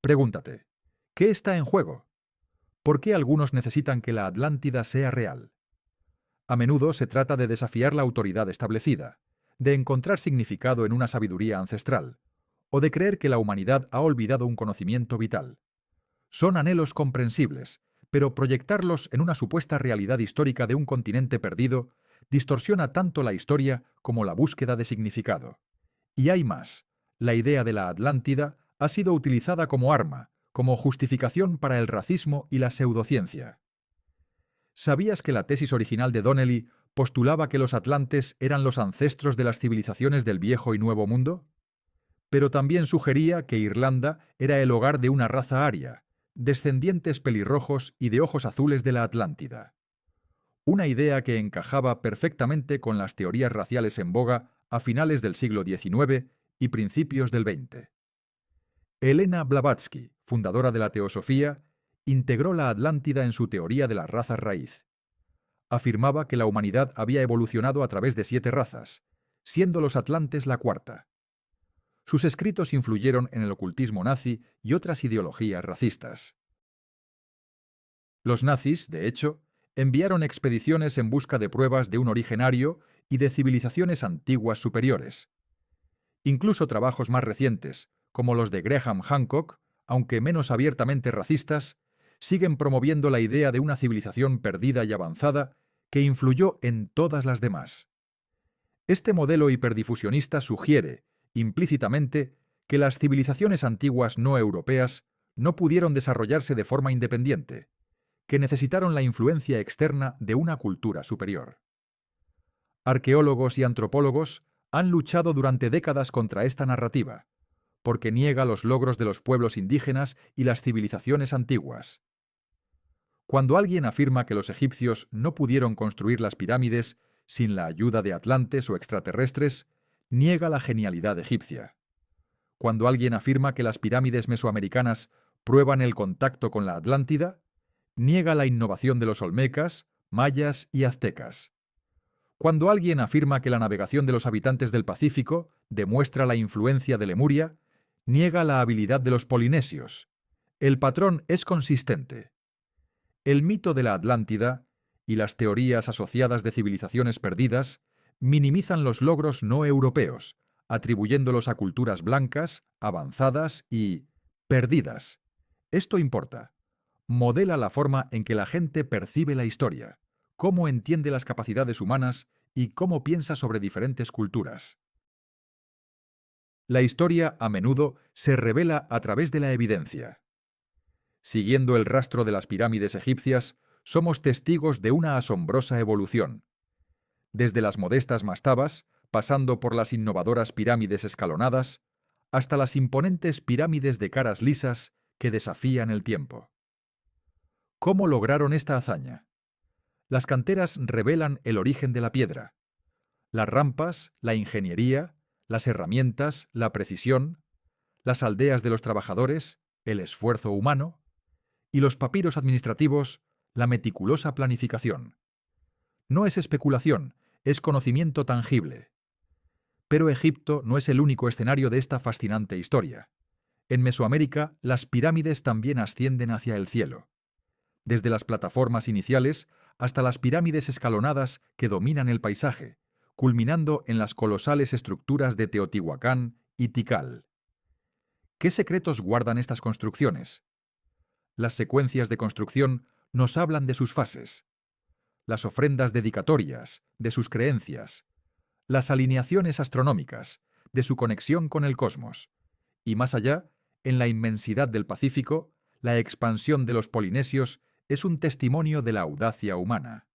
S1: Pregúntate, ¿qué está en juego? ¿Por qué algunos necesitan que la Atlántida sea real? A menudo se trata de desafiar la autoridad establecida, de encontrar significado en una sabiduría ancestral, o de creer que la humanidad ha olvidado un conocimiento vital. Son anhelos comprensibles, pero proyectarlos en una supuesta realidad histórica de un continente perdido distorsiona tanto la historia como la búsqueda de significado. Y hay más. La idea de la Atlántida ha sido utilizada como arma, como justificación para el racismo y la pseudociencia. ¿Sabías que la tesis original de Donnelly postulaba que los atlantes eran los ancestros de las civilizaciones del Viejo y Nuevo Mundo? Pero también sugería que Irlanda era el hogar de una raza aria, descendientes pelirrojos y de ojos azules de la Atlántida. Una idea que encajaba perfectamente con las teorías raciales en boga a finales del siglo XIX y principios del XX. Helena Blavatsky, fundadora de la teosofía, integró la Atlántida en su teoría de las razas raíz. Afirmaba que la humanidad había evolucionado a través de 7 razas, siendo los atlantes la cuarta. Sus escritos influyeron en el ocultismo nazi y otras ideologías racistas. Los nazis, de hecho, enviaron expediciones en busca de pruebas de un origen ario y de civilizaciones antiguas superiores. Incluso trabajos más recientes, como los de Graham Hancock, aunque menos abiertamente racistas, siguen promoviendo la idea de una civilización perdida y avanzada que influyó en todas las demás. Este modelo hiperdifusionista sugiere, implícitamente, que las civilizaciones antiguas no europeas no pudieron desarrollarse de forma independiente, que necesitaron la influencia externa de una cultura superior. Arqueólogos y antropólogos han luchado durante décadas contra esta narrativa, porque niega los logros de los pueblos indígenas y las civilizaciones antiguas. Cuando alguien afirma que los egipcios no pudieron construir las pirámides sin la ayuda de atlantes o extraterrestres, niega la genialidad egipcia. Cuando alguien afirma que las pirámides mesoamericanas prueban el contacto con la Atlántida, niega la innovación de los olmecas, mayas y aztecas. Cuando alguien afirma que la navegación de los habitantes del Pacífico demuestra la influencia de Lemuria, niega la habilidad de los polinesios. El patrón es consistente. El mito de la Atlántida y las teorías asociadas de civilizaciones perdidas minimizan los logros no europeos, atribuyéndolos a culturas blancas, avanzadas y perdidas. Esto importa. Modela la forma en que la gente percibe la historia, cómo entiende las capacidades humanas y cómo piensa sobre diferentes culturas. La historia, a menudo, se revela a través de la evidencia. Siguiendo el rastro de las pirámides egipcias, somos testigos de una asombrosa evolución. Desde las modestas mastabas, pasando por las innovadoras pirámides escalonadas, hasta las imponentes pirámides de caras lisas que desafían el tiempo. ¿Cómo lograron esta hazaña? Las canteras revelan el origen de la piedra. Las rampas, la ingeniería, las herramientas, la precisión, las aldeas de los trabajadores, el esfuerzo humano, y los papiros administrativos, la meticulosa planificación. No es especulación, es conocimiento tangible. Pero Egipto no es el único escenario de esta fascinante historia. En Mesoamérica, las pirámides también ascienden hacia el cielo. Desde las plataformas iniciales hasta las pirámides escalonadas que dominan el paisaje, culminando en las colosales estructuras de Teotihuacán y Tikal. ¿Qué secretos guardan estas construcciones? Las secuencias de construcción nos hablan de sus fases. Las ofrendas dedicatorias, de sus creencias. Las alineaciones astronómicas, de su conexión con el cosmos. Y más allá, en la inmensidad del Pacífico, la expansión de los polinesios es un testimonio de la audacia humana.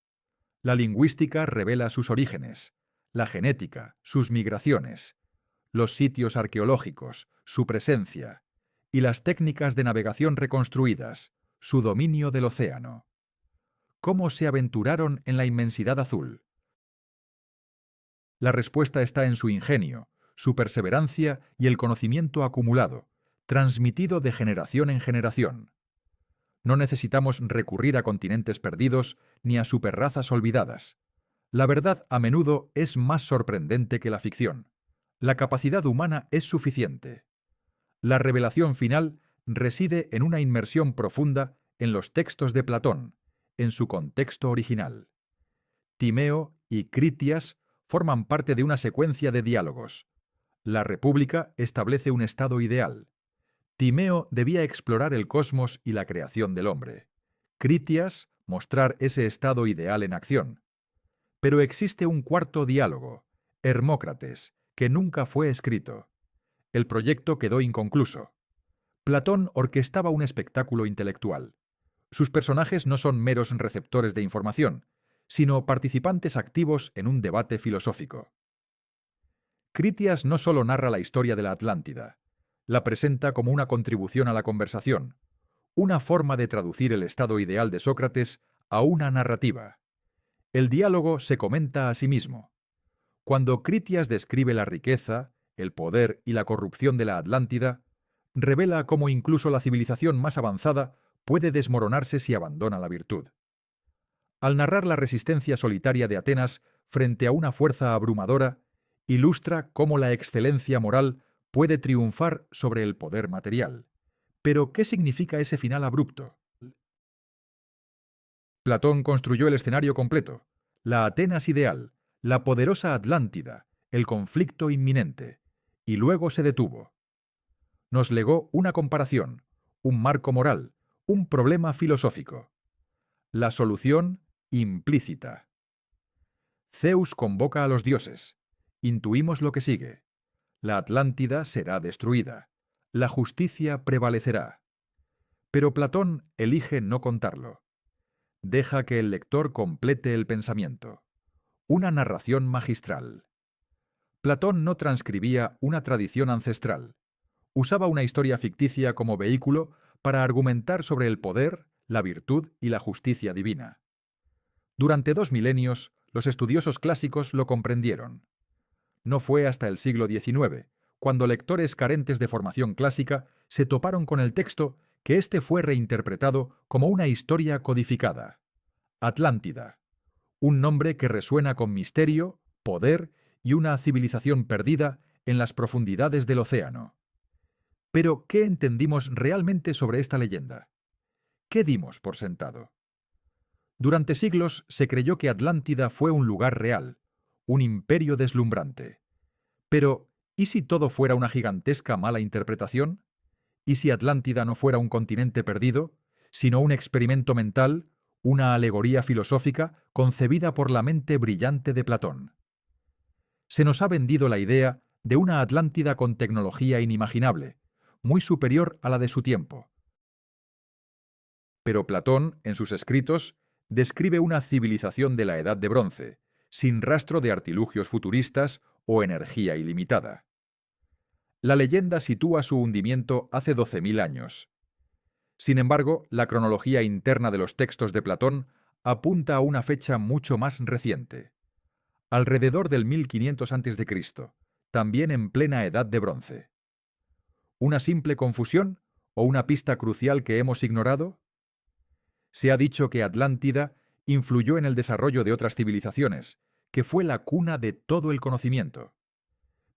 S1: La lingüística revela sus orígenes, la genética, sus migraciones, los sitios arqueológicos, su presencia, y las técnicas de navegación reconstruidas, su dominio del océano. ¿Cómo se aventuraron en la inmensidad azul? La respuesta está en su ingenio, su perseverancia y el conocimiento acumulado, transmitido de generación en generación. No necesitamos recurrir a continentes perdidos ni a superrazas olvidadas. La verdad a menudo es más sorprendente que la ficción. La capacidad humana es suficiente. La revelación final reside en una inmersión profunda en los textos de Platón, en su contexto original. Timeo y Critias forman parte de una secuencia de diálogos. La República establece un estado ideal. Timeo debía explorar el cosmos y la creación del hombre. Critias, mostrar ese estado ideal en acción. Pero existe un cuarto diálogo, Hermócrates, que nunca fue escrito. El proyecto quedó inconcluso. Platón orquestaba un espectáculo intelectual. Sus personajes no son meros receptores de información, sino participantes activos en un debate filosófico. Critias no solo narra la historia de la Atlántida, la presenta como una contribución a la conversación, una forma de traducir el estado ideal de Sócrates a una narrativa. El diálogo se comenta a sí mismo. Cuando Critias describe la riqueza, el poder y la corrupción de la Atlántida, revela cómo incluso la civilización más avanzada puede desmoronarse si abandona la virtud. Al narrar la resistencia solitaria de Atenas frente a una fuerza abrumadora, ilustra cómo la excelencia moral puede triunfar sobre el poder material. Pero, ¿qué significa ese final abrupto? Platón construyó el escenario completo, la Atenas ideal, la poderosa Atlántida, el conflicto inminente, y luego se detuvo. Nos legó una comparación, un marco moral, un problema filosófico. La solución implícita. Zeus convoca a los dioses. Intuimos lo que sigue. La Atlántida será destruida. La justicia prevalecerá. Pero Platón elige no contarlo. Deja que el lector complete el pensamiento. Una narración magistral. Platón no transcribía una tradición ancestral. Usaba una historia ficticia como vehículo para argumentar sobre el poder, la virtud y la justicia divina. Durante 2 milenios, los estudiosos clásicos lo comprendieron. No fue hasta el siglo XIX, cuando lectores carentes de formación clásica se toparon con el texto, que éste fue reinterpretado como una historia codificada. Atlántida, un nombre que resuena con misterio, poder y una civilización perdida en las profundidades del océano. Pero, ¿qué entendimos realmente sobre esta leyenda? ¿Qué dimos por sentado? Durante siglos se creyó que Atlántida fue un lugar real, un imperio deslumbrante. Pero, ¿y si todo fuera una gigantesca mala interpretación? ¿Y si Atlántida no fuera un continente perdido, sino un experimento mental, una alegoría filosófica concebida por la mente brillante de Platón? Se nos ha vendido la idea de una Atlántida con tecnología inimaginable, muy superior a la de su tiempo. Pero Platón, en sus escritos, describe una civilización de la Edad de Bronce, sin rastro de artilugios futuristas o energía ilimitada. La leyenda sitúa su hundimiento hace 12.000 años. Sin embargo, la cronología interna de los textos de Platón apunta a una fecha mucho más reciente. Alrededor del 1500 a.C., también en plena Edad de Bronce. ¿Una simple confusión o una pista crucial que hemos ignorado? Se ha dicho que Atlántida influyó en el desarrollo de otras civilizaciones, que fue la cuna de todo el conocimiento.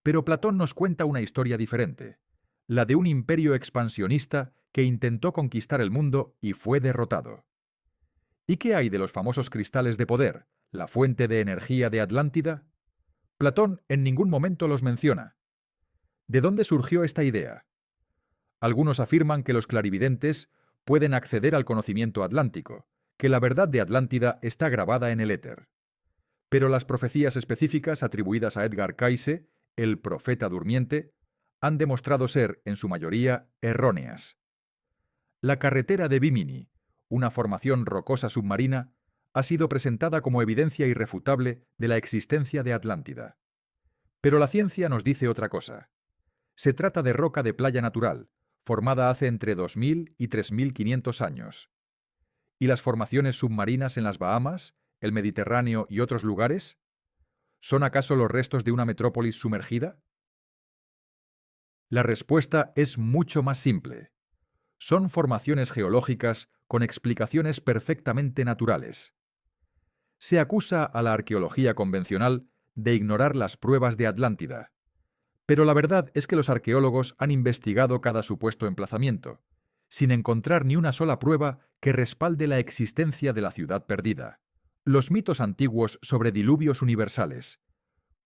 S1: Pero Platón nos cuenta una historia diferente, la de un imperio expansionista que intentó conquistar el mundo y fue derrotado. ¿Y qué hay de los famosos cristales de poder, la fuente de energía de Atlántida? Platón en ningún momento los menciona. ¿De dónde surgió esta idea? Algunos afirman que los clarividentes pueden acceder al conocimiento atlántico, que la verdad de Atlántida está grabada en el éter. Pero las profecías específicas atribuidas a Edgar Cayce, el profeta durmiente, han demostrado ser, en su mayoría, erróneas. La carretera de Bimini, una formación rocosa submarina, ha sido presentada como evidencia irrefutable de la existencia de Atlántida. Pero la ciencia nos dice otra cosa. Se trata de roca de playa natural, formada hace entre 2.000 y 3.500 años. ¿Y las formaciones submarinas en las Bahamas, el Mediterráneo y otros lugares? ¿Son acaso los restos de una metrópolis sumergida? La respuesta es mucho más simple. Son formaciones geológicas con explicaciones perfectamente naturales. Se acusa a la arqueología convencional de ignorar las pruebas de Atlántida. Pero la verdad es que los arqueólogos han investigado cada supuesto emplazamiento, sin encontrar ni una sola prueba que respalde la existencia de la ciudad perdida. Los mitos antiguos sobre diluvios universales,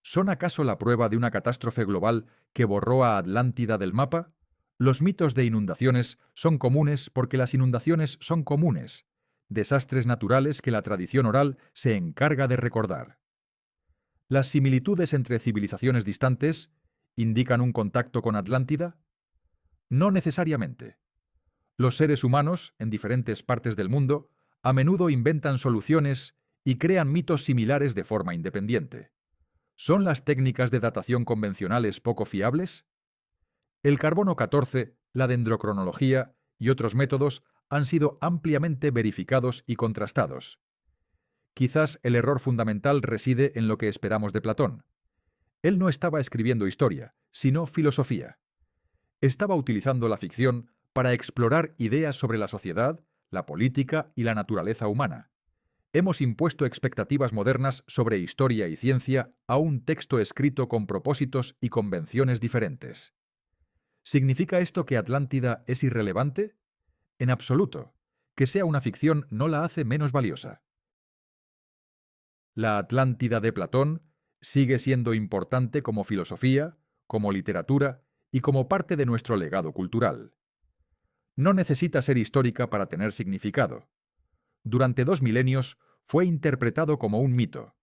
S1: ¿son acaso la prueba de una catástrofe global que borró a Atlántida del mapa? Los mitos de inundaciones son comunes porque las inundaciones son comunes, desastres naturales que la tradición oral se encarga de recordar. ¿Las similitudes entre civilizaciones distantes indican un contacto con Atlántida? No necesariamente. Los seres humanos, en diferentes partes del mundo, a menudo inventan soluciones y crean mitos similares de forma independiente. ¿Son las técnicas de datación convencionales poco fiables? El carbono 14, la dendrocronología y otros métodos han sido ampliamente verificados y contrastados. Quizás el error fundamental reside en lo que esperamos de Platón. Él no estaba escribiendo historia, sino filosofía. Estaba utilizando la ficción para explorar ideas sobre la sociedad, la política y la naturaleza humana. Hemos impuesto expectativas modernas sobre historia y ciencia a un texto escrito con propósitos y convenciones diferentes. ¿Significa esto que Atlántida es irrelevante? En absoluto. Que sea una ficción no la hace menos valiosa. La Atlántida de Platón sigue siendo importante como filosofía, como literatura y como parte de nuestro legado cultural. No necesita ser histórica para tener significado. Durante 2 milenios fue interpretado como un mito.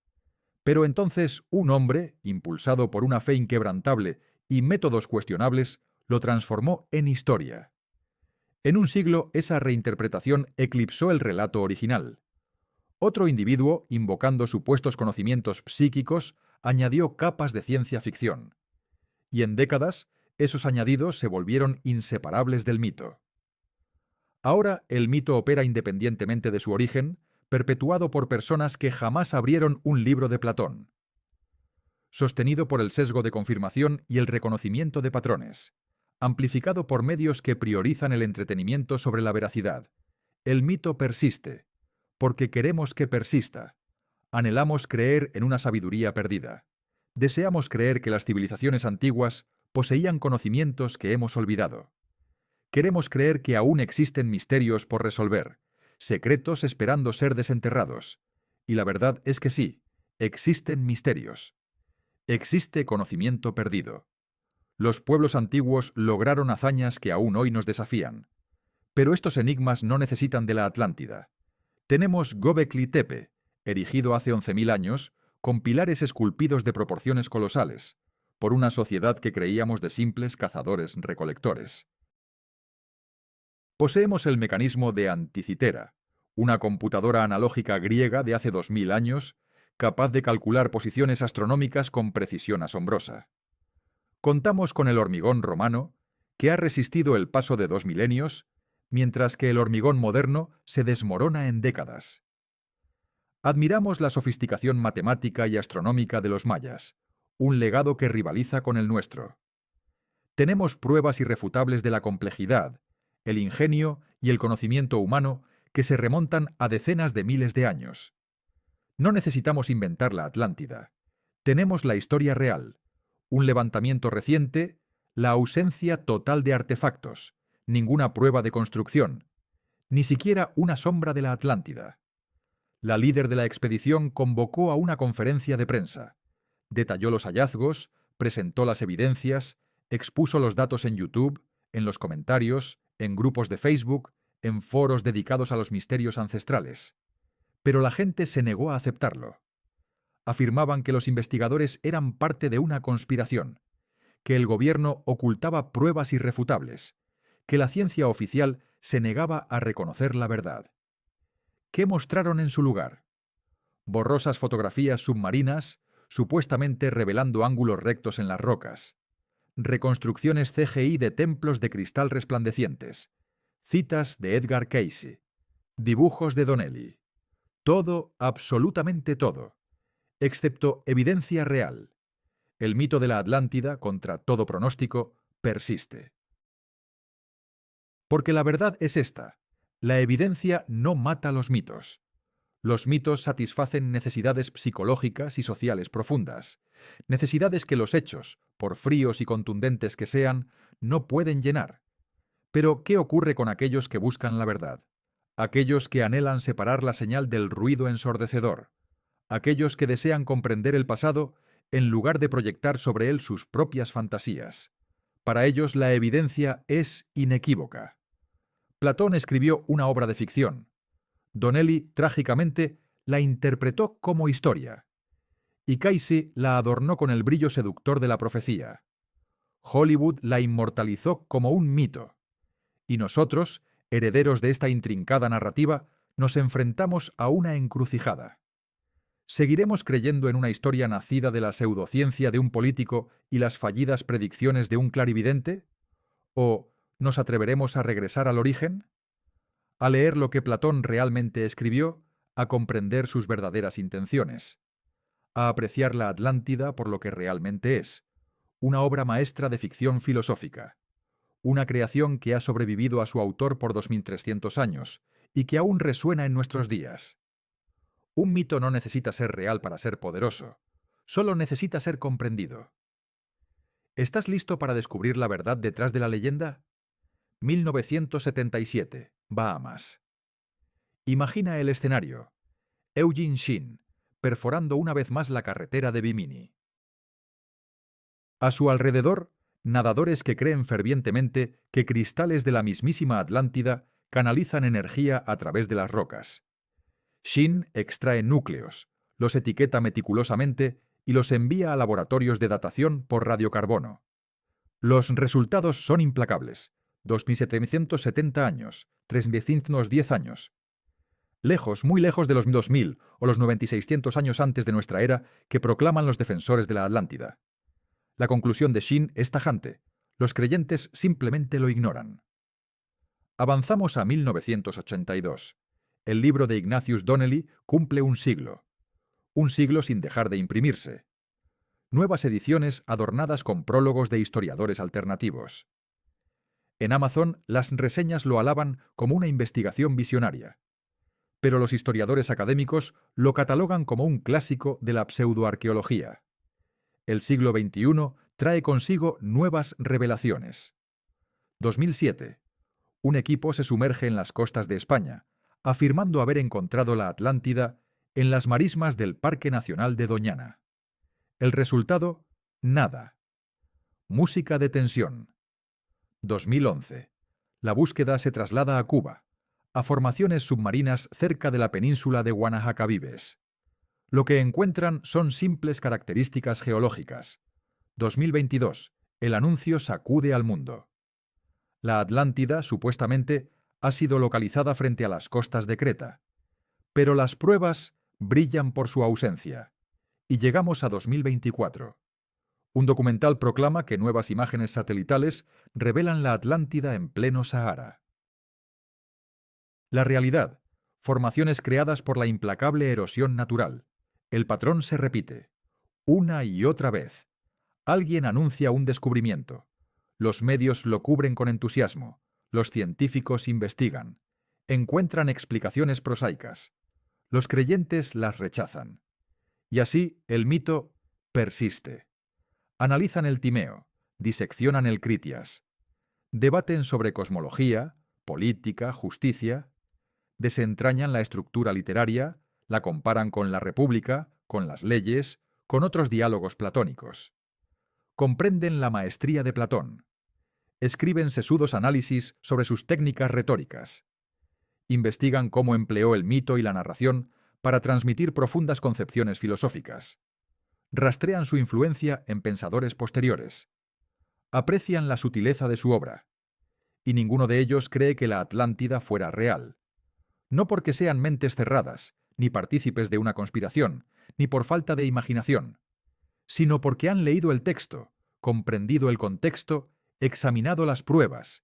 S1: Pero entonces un hombre, impulsado por una fe inquebrantable y métodos cuestionables, lo transformó en historia. En un siglo, esa reinterpretación eclipsó el relato original. Otro individuo, invocando supuestos conocimientos psíquicos, añadió capas de ciencia ficción. Y en décadas, esos añadidos se volvieron inseparables del mito. Ahora el mito opera independientemente de su origen, perpetuado por personas que jamás abrieron un libro de Platón. Sostenido por el sesgo de confirmación y el reconocimiento de patrones. Amplificado por medios que priorizan el entretenimiento sobre la veracidad. El mito persiste, porque queremos que persista. Anhelamos creer en una sabiduría perdida. Deseamos creer que las civilizaciones antiguas poseían conocimientos que hemos olvidado. Queremos creer que aún existen misterios por resolver, secretos esperando ser desenterrados. Y la verdad es que sí, existen misterios. Existe conocimiento perdido. Los pueblos antiguos lograron hazañas que aún hoy nos desafían. Pero estos enigmas no necesitan de la Atlántida. Tenemos Göbekli Tepe, erigido hace 11.000 años, con pilares esculpidos de proporciones colosales, por una sociedad que creíamos de simples cazadores-recolectores. Poseemos el mecanismo de Anticitera, una computadora analógica griega de hace 2000 años, capaz de calcular posiciones astronómicas con precisión asombrosa. Contamos con el hormigón romano, que ha resistido el paso de 2 milenios, mientras que el hormigón moderno se desmorona en décadas. Admiramos la sofisticación matemática y astronómica de los mayas, un legado que rivaliza con el nuestro. Tenemos pruebas irrefutables de la complejidad, el ingenio y el conocimiento humano que se remontan a decenas de miles de años. No necesitamos inventar la Atlántida. Tenemos la historia real, un levantamiento reciente, la ausencia total de artefactos, ninguna prueba de construcción, ni siquiera una sombra de la Atlántida. La líder de la expedición convocó a una conferencia de prensa, detalló los hallazgos, presentó las evidencias, expuso los datos en YouTube, en los comentarios, en grupos de Facebook, en foros dedicados a los misterios ancestrales. Pero la gente se negó a aceptarlo. Afirmaban que los investigadores eran parte de una conspiración, que el gobierno ocultaba pruebas irrefutables, que la ciencia oficial se negaba a reconocer la verdad. ¿Qué mostraron en su lugar? Borrosas fotografías submarinas, supuestamente revelando ángulos rectos en las rocas. Reconstrucciones CGI de templos de cristal resplandecientes. Citas de Edgar Cayce. Dibujos de Donnelly. Todo, absolutamente todo. Excepto evidencia real. El mito de la Atlántida, contra todo pronóstico, persiste. Porque la verdad es esta. La evidencia no mata los mitos. Los mitos satisfacen necesidades psicológicas y sociales profundas, necesidades que los hechos, por fríos y contundentes que sean, no pueden llenar. Pero, ¿qué ocurre con aquellos que buscan la verdad? aquellos que anhelan separar la señal del ruido ensordecedor, aquellos que desean comprender el pasado en lugar de proyectar sobre él sus propias fantasías. Para ellos la evidencia es inequívoca. Platón escribió una obra de ficción. Donnelly, trágicamente, la interpretó como historia. Y Casey la adornó con el brillo seductor de la profecía. Hollywood la inmortalizó como un mito. Y nosotros, herederos de esta intrincada narrativa, nos enfrentamos a una encrucijada. ¿Seguiremos creyendo en una historia nacida de la pseudociencia de un político y las fallidas predicciones de un clarividente? ¿O nos atreveremos a regresar al origen? A leer lo que Platón realmente escribió, a comprender sus verdaderas intenciones, a apreciar la Atlántida por lo que realmente es, una obra maestra de ficción filosófica, una creación que ha sobrevivido a su autor por 2300 años y que aún resuena en nuestros días. Un mito no necesita ser real para ser poderoso, solo necesita ser comprendido. ¿Estás listo para descubrir la verdad detrás de la leyenda? 1977, Bahamas. Imagina el escenario. Eugene Shinn, perforando una vez más la carretera de Bimini. A su alrededor, nadadores que creen fervientemente que cristales de la mismísima Atlántida canalizan energía a través de las rocas. Shinn extrae núcleos, los etiqueta meticulosamente y los envía a laboratorios de datación por radiocarbono. Los resultados son implacables. 2770 años, 3110 años. Lejos, muy lejos de los 2000 o los 9600 años antes de nuestra era que proclaman los defensores de la Atlántida. La conclusión de Shinn es tajante. Los creyentes simplemente lo ignoran. Avanzamos a 1982. El libro de Ignatius Donnelly cumple un siglo sin dejar de imprimirse. Nuevas ediciones adornadas con prólogos de historiadores alternativos. En Amazon, las reseñas lo alaban como una investigación visionaria. Pero los historiadores académicos lo catalogan como un clásico de la pseudoarqueología. El siglo XXI trae consigo nuevas revelaciones. 2007. Un equipo se sumerge en las costas de España, afirmando haber encontrado la Atlántida en las marismas del Parque Nacional de Doñana. El resultado, nada. Música de tensión. 2011. La búsqueda se traslada a Cuba, a formaciones submarinas cerca de la península de Guanajacavives. Lo que encuentran son simples características geológicas. 2022. El anuncio sacude al mundo. La Atlántida, supuestamente, ha sido localizada frente a las costas de Creta. Pero las pruebas brillan por su ausencia. Y llegamos a 2024. Un documental proclama que nuevas imágenes satelitales revelan la Atlántida en pleno Sahara. La realidad. Formaciones creadas por la implacable erosión natural. El patrón se repite. Una y otra vez. Alguien anuncia un descubrimiento. Los medios lo cubren con entusiasmo. Los científicos investigan. Encuentran explicaciones prosaicas. Los creyentes las rechazan. Y así el mito persiste. Analizan el Timeo, diseccionan el Critias. Debaten sobre cosmología, política, justicia. Desentrañan la estructura literaria, la comparan con la República, con las leyes, con otros diálogos platónicos. Comprenden la maestría de Platón. Escriben sesudos análisis sobre sus técnicas retóricas. Investigan cómo empleó el mito y la narración para transmitir profundas concepciones filosóficas. Rastrean su influencia en pensadores posteriores. Aprecian la sutileza de su obra. Y ninguno de ellos cree que la Atlántida fuera real. No porque sean mentes cerradas, ni partícipes de una conspiración, ni por falta de imaginación, sino porque han leído el texto, comprendido el contexto, examinado las pruebas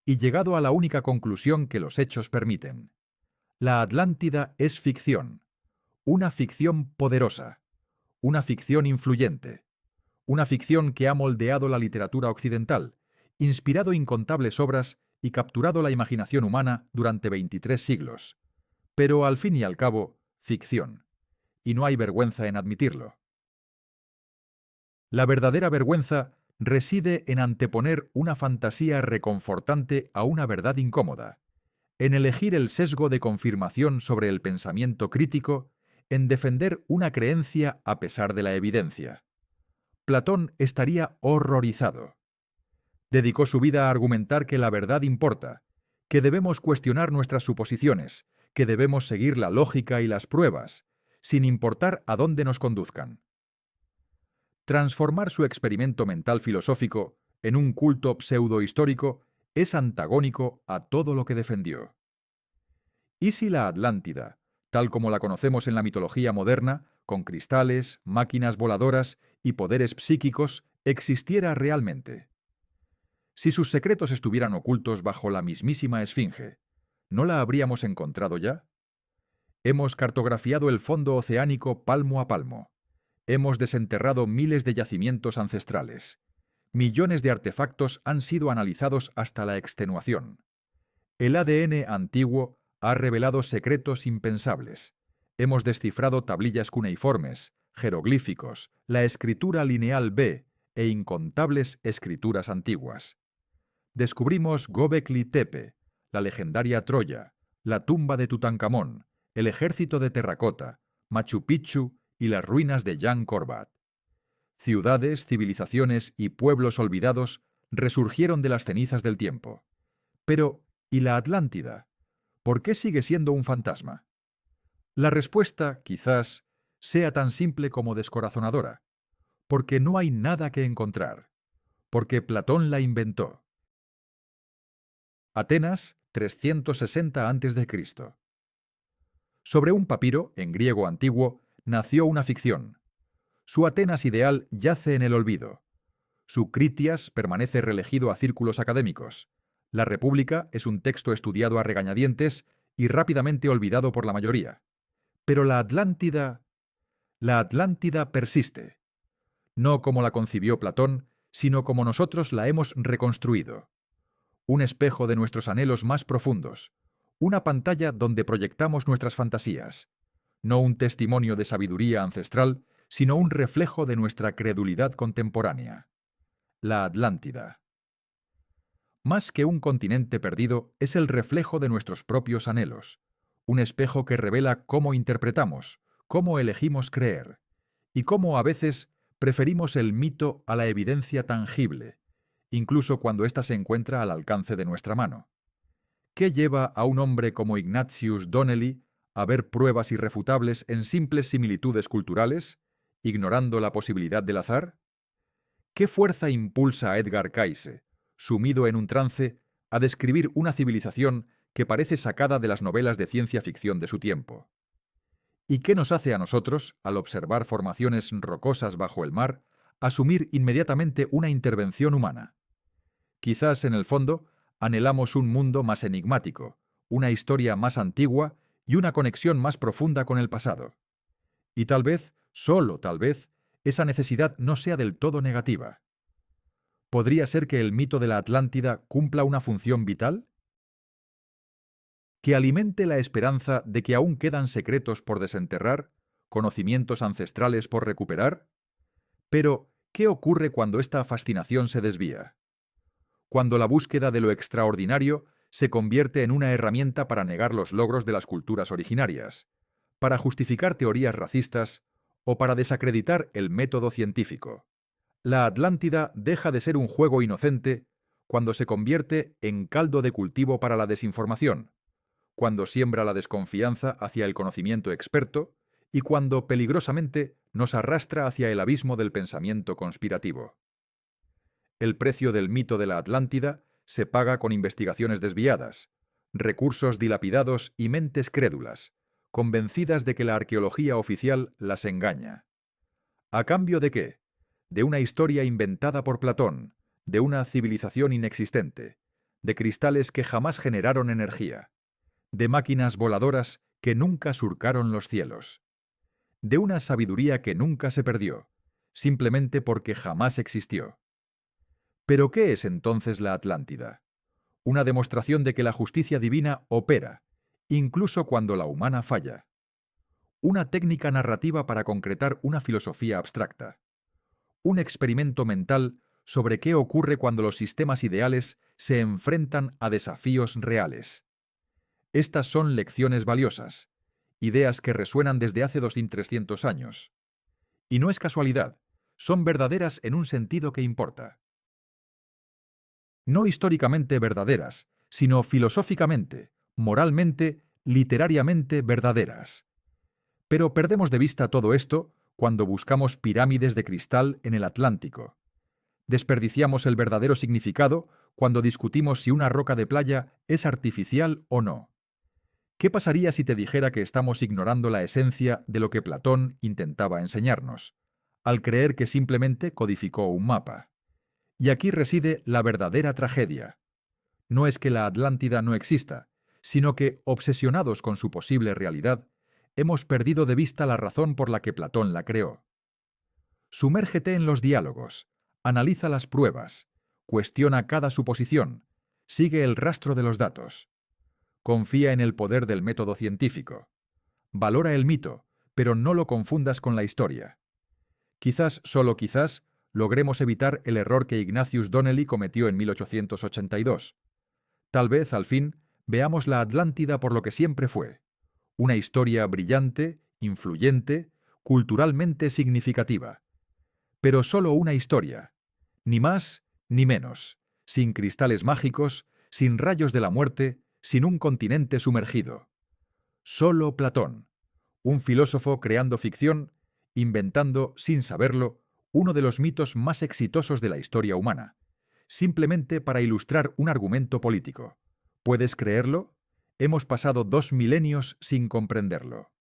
S1: y llegado a la única conclusión que los hechos permiten. La Atlántida es ficción, una ficción poderosa, una ficción influyente, una ficción que ha moldeado la literatura occidental, inspirado incontables obras y capturado la imaginación humana durante 23 siglos. Pero al fin y al cabo, ficción. Y no hay vergüenza en admitirlo. La verdadera vergüenza reside en anteponer una fantasía reconfortante a una verdad incómoda, en elegir el sesgo de confirmación sobre el pensamiento crítico, en defender una creencia a pesar de la evidencia. Platón estaría horrorizado. Dedicó su vida a argumentar que la verdad importa, que debemos cuestionar nuestras suposiciones, que debemos seguir la lógica y las pruebas, sin importar a dónde nos conduzcan. Transformar su experimento mental filosófico en un culto pseudohistórico es antagónico a todo lo que defendió. ¿Y si la Atlántida, tal como la conocemos en la mitología moderna, con cristales, máquinas voladoras y poderes psíquicos, existiera realmente? Si sus secretos estuvieran ocultos bajo la mismísima Esfinge, ¿no la habríamos encontrado ya? Hemos cartografiado el fondo oceánico palmo a palmo. Hemos desenterrado miles de yacimientos ancestrales. Millones de artefactos han sido analizados hasta la extenuación. El ADN antiguo ha revelado secretos impensables. Hemos descifrado tablillas cuneiformes, jeroglíficos, la escritura lineal B e incontables escrituras antiguas. Descubrimos Göbekli Tepe, la legendaria Troya, la tumba de Tutankamón, el ejército de terracota, Machu Picchu y las ruinas de Jan Korbat. Ciudades, civilizaciones y pueblos olvidados resurgieron de las cenizas del tiempo. Pero, ¿y la Atlántida? ¿Por qué sigue siendo un fantasma? La respuesta, quizás, sea tan simple como descorazonadora. Porque no hay nada que encontrar. Porque Platón la inventó. Atenas, 360 a.C. Sobre un papiro, en griego antiguo, nació una ficción. Su Atenas ideal yace en el olvido. Su Critias permanece reelegido a círculos académicos. La República es un texto estudiado a regañadientes y rápidamente olvidado por la mayoría. Pero la Atlántida persiste. No como la concibió Platón, sino como nosotros la hemos reconstruido. Un espejo de nuestros anhelos más profundos. Una pantalla donde proyectamos nuestras fantasías. No un testimonio de sabiduría ancestral, sino un reflejo de nuestra credulidad contemporánea. La Atlántida. Más que un continente perdido, es el reflejo de nuestros propios anhelos. Un espejo que revela cómo interpretamos, cómo elegimos creer, y cómo a veces preferimos el mito a la evidencia tangible, incluso cuando ésta se encuentra al alcance de nuestra mano. ¿Qué lleva a un hombre como Ignatius Donnelly a ver pruebas irrefutables en simples similitudes culturales, ignorando la posibilidad del azar? ¿Qué fuerza impulsa a Edgar Cayce, sumido en un trance, a describir una civilización que parece sacada de las novelas de ciencia ficción de su tiempo? ¿Y qué nos hace a nosotros, al observar formaciones rocosas bajo el mar, asumir inmediatamente una intervención humana? Quizás, en el fondo, anhelamos un mundo más enigmático, una historia más antigua y una conexión más profunda con el pasado. Y tal vez, solo tal vez, esa necesidad no sea del todo negativa. ¿Podría ser que el mito de la Atlántida cumpla una función vital? ¿Que alimente la esperanza de que aún quedan secretos por desenterrar, conocimientos ancestrales por recuperar? Pero, ¿qué ocurre cuando esta fascinación se desvía? Cuando la búsqueda de lo extraordinario se convierte en una herramienta para negar los logros de las culturas originarias, para justificar teorías racistas o para desacreditar el método científico. La Atlántida deja de ser un juego inocente cuando se convierte en caldo de cultivo para la desinformación, cuando siembra la desconfianza hacia el conocimiento experto y cuando peligrosamente nos arrastra hacia el abismo del pensamiento conspirativo. El precio del mito de la Atlántida se paga con investigaciones desviadas, recursos dilapidados y mentes crédulas, convencidas de que la arqueología oficial las engaña. ¿A cambio de qué? De una historia inventada por Platón, de una civilización inexistente, de cristales que jamás generaron energía, de máquinas voladoras que nunca surcaron los cielos, de una sabiduría que nunca se perdió, simplemente porque jamás existió. ¿Pero qué es entonces la Atlántida? Una demostración de que la justicia divina opera, incluso cuando la humana falla. Una técnica narrativa para concretar una filosofía abstracta. Un experimento mental sobre qué ocurre cuando los sistemas ideales se enfrentan a desafíos reales. Estas son lecciones valiosas, ideas que resuenan desde hace 2300 años. Y no es casualidad, son verdaderas en un sentido que importa. No históricamente verdaderas, sino filosóficamente, moralmente, literariamente verdaderas. Pero perdemos de vista todo esto cuando buscamos pirámides de cristal en el Atlántico. Desperdiciamos el verdadero significado cuando discutimos si una roca de playa es artificial o no. ¿Qué pasaría si te dijera que estamos ignorando la esencia de lo que Platón intentaba enseñarnos, al creer que simplemente codificó un mapa? Y aquí reside la verdadera tragedia. No es que la Atlántida no exista, sino que, obsesionados con su posible realidad, hemos perdido de vista la razón por la que Platón la creó. Sumérgete en los diálogos, analiza las pruebas, cuestiona cada suposición, sigue el rastro de los datos. Confía en el poder del método científico. Valora el mito, pero no lo confundas con la historia. Quizás, solo quizás, logremos evitar el error que Ignatius Donnelly cometió en 1882. Tal vez, al fin, veamos la Atlántida por lo que siempre fue. Una historia brillante, influyente, culturalmente significativa. Pero solo una historia. Ni más ni menos. Sin cristales mágicos, sin rayos de la muerte, sin un continente sumergido. Solo Platón, un filósofo creando ficción, inventando, sin saberlo, uno de los mitos más exitosos de la historia humana, simplemente para ilustrar un argumento político. ¿Puedes creerlo? Hemos pasado 2 milenios sin comprenderlo.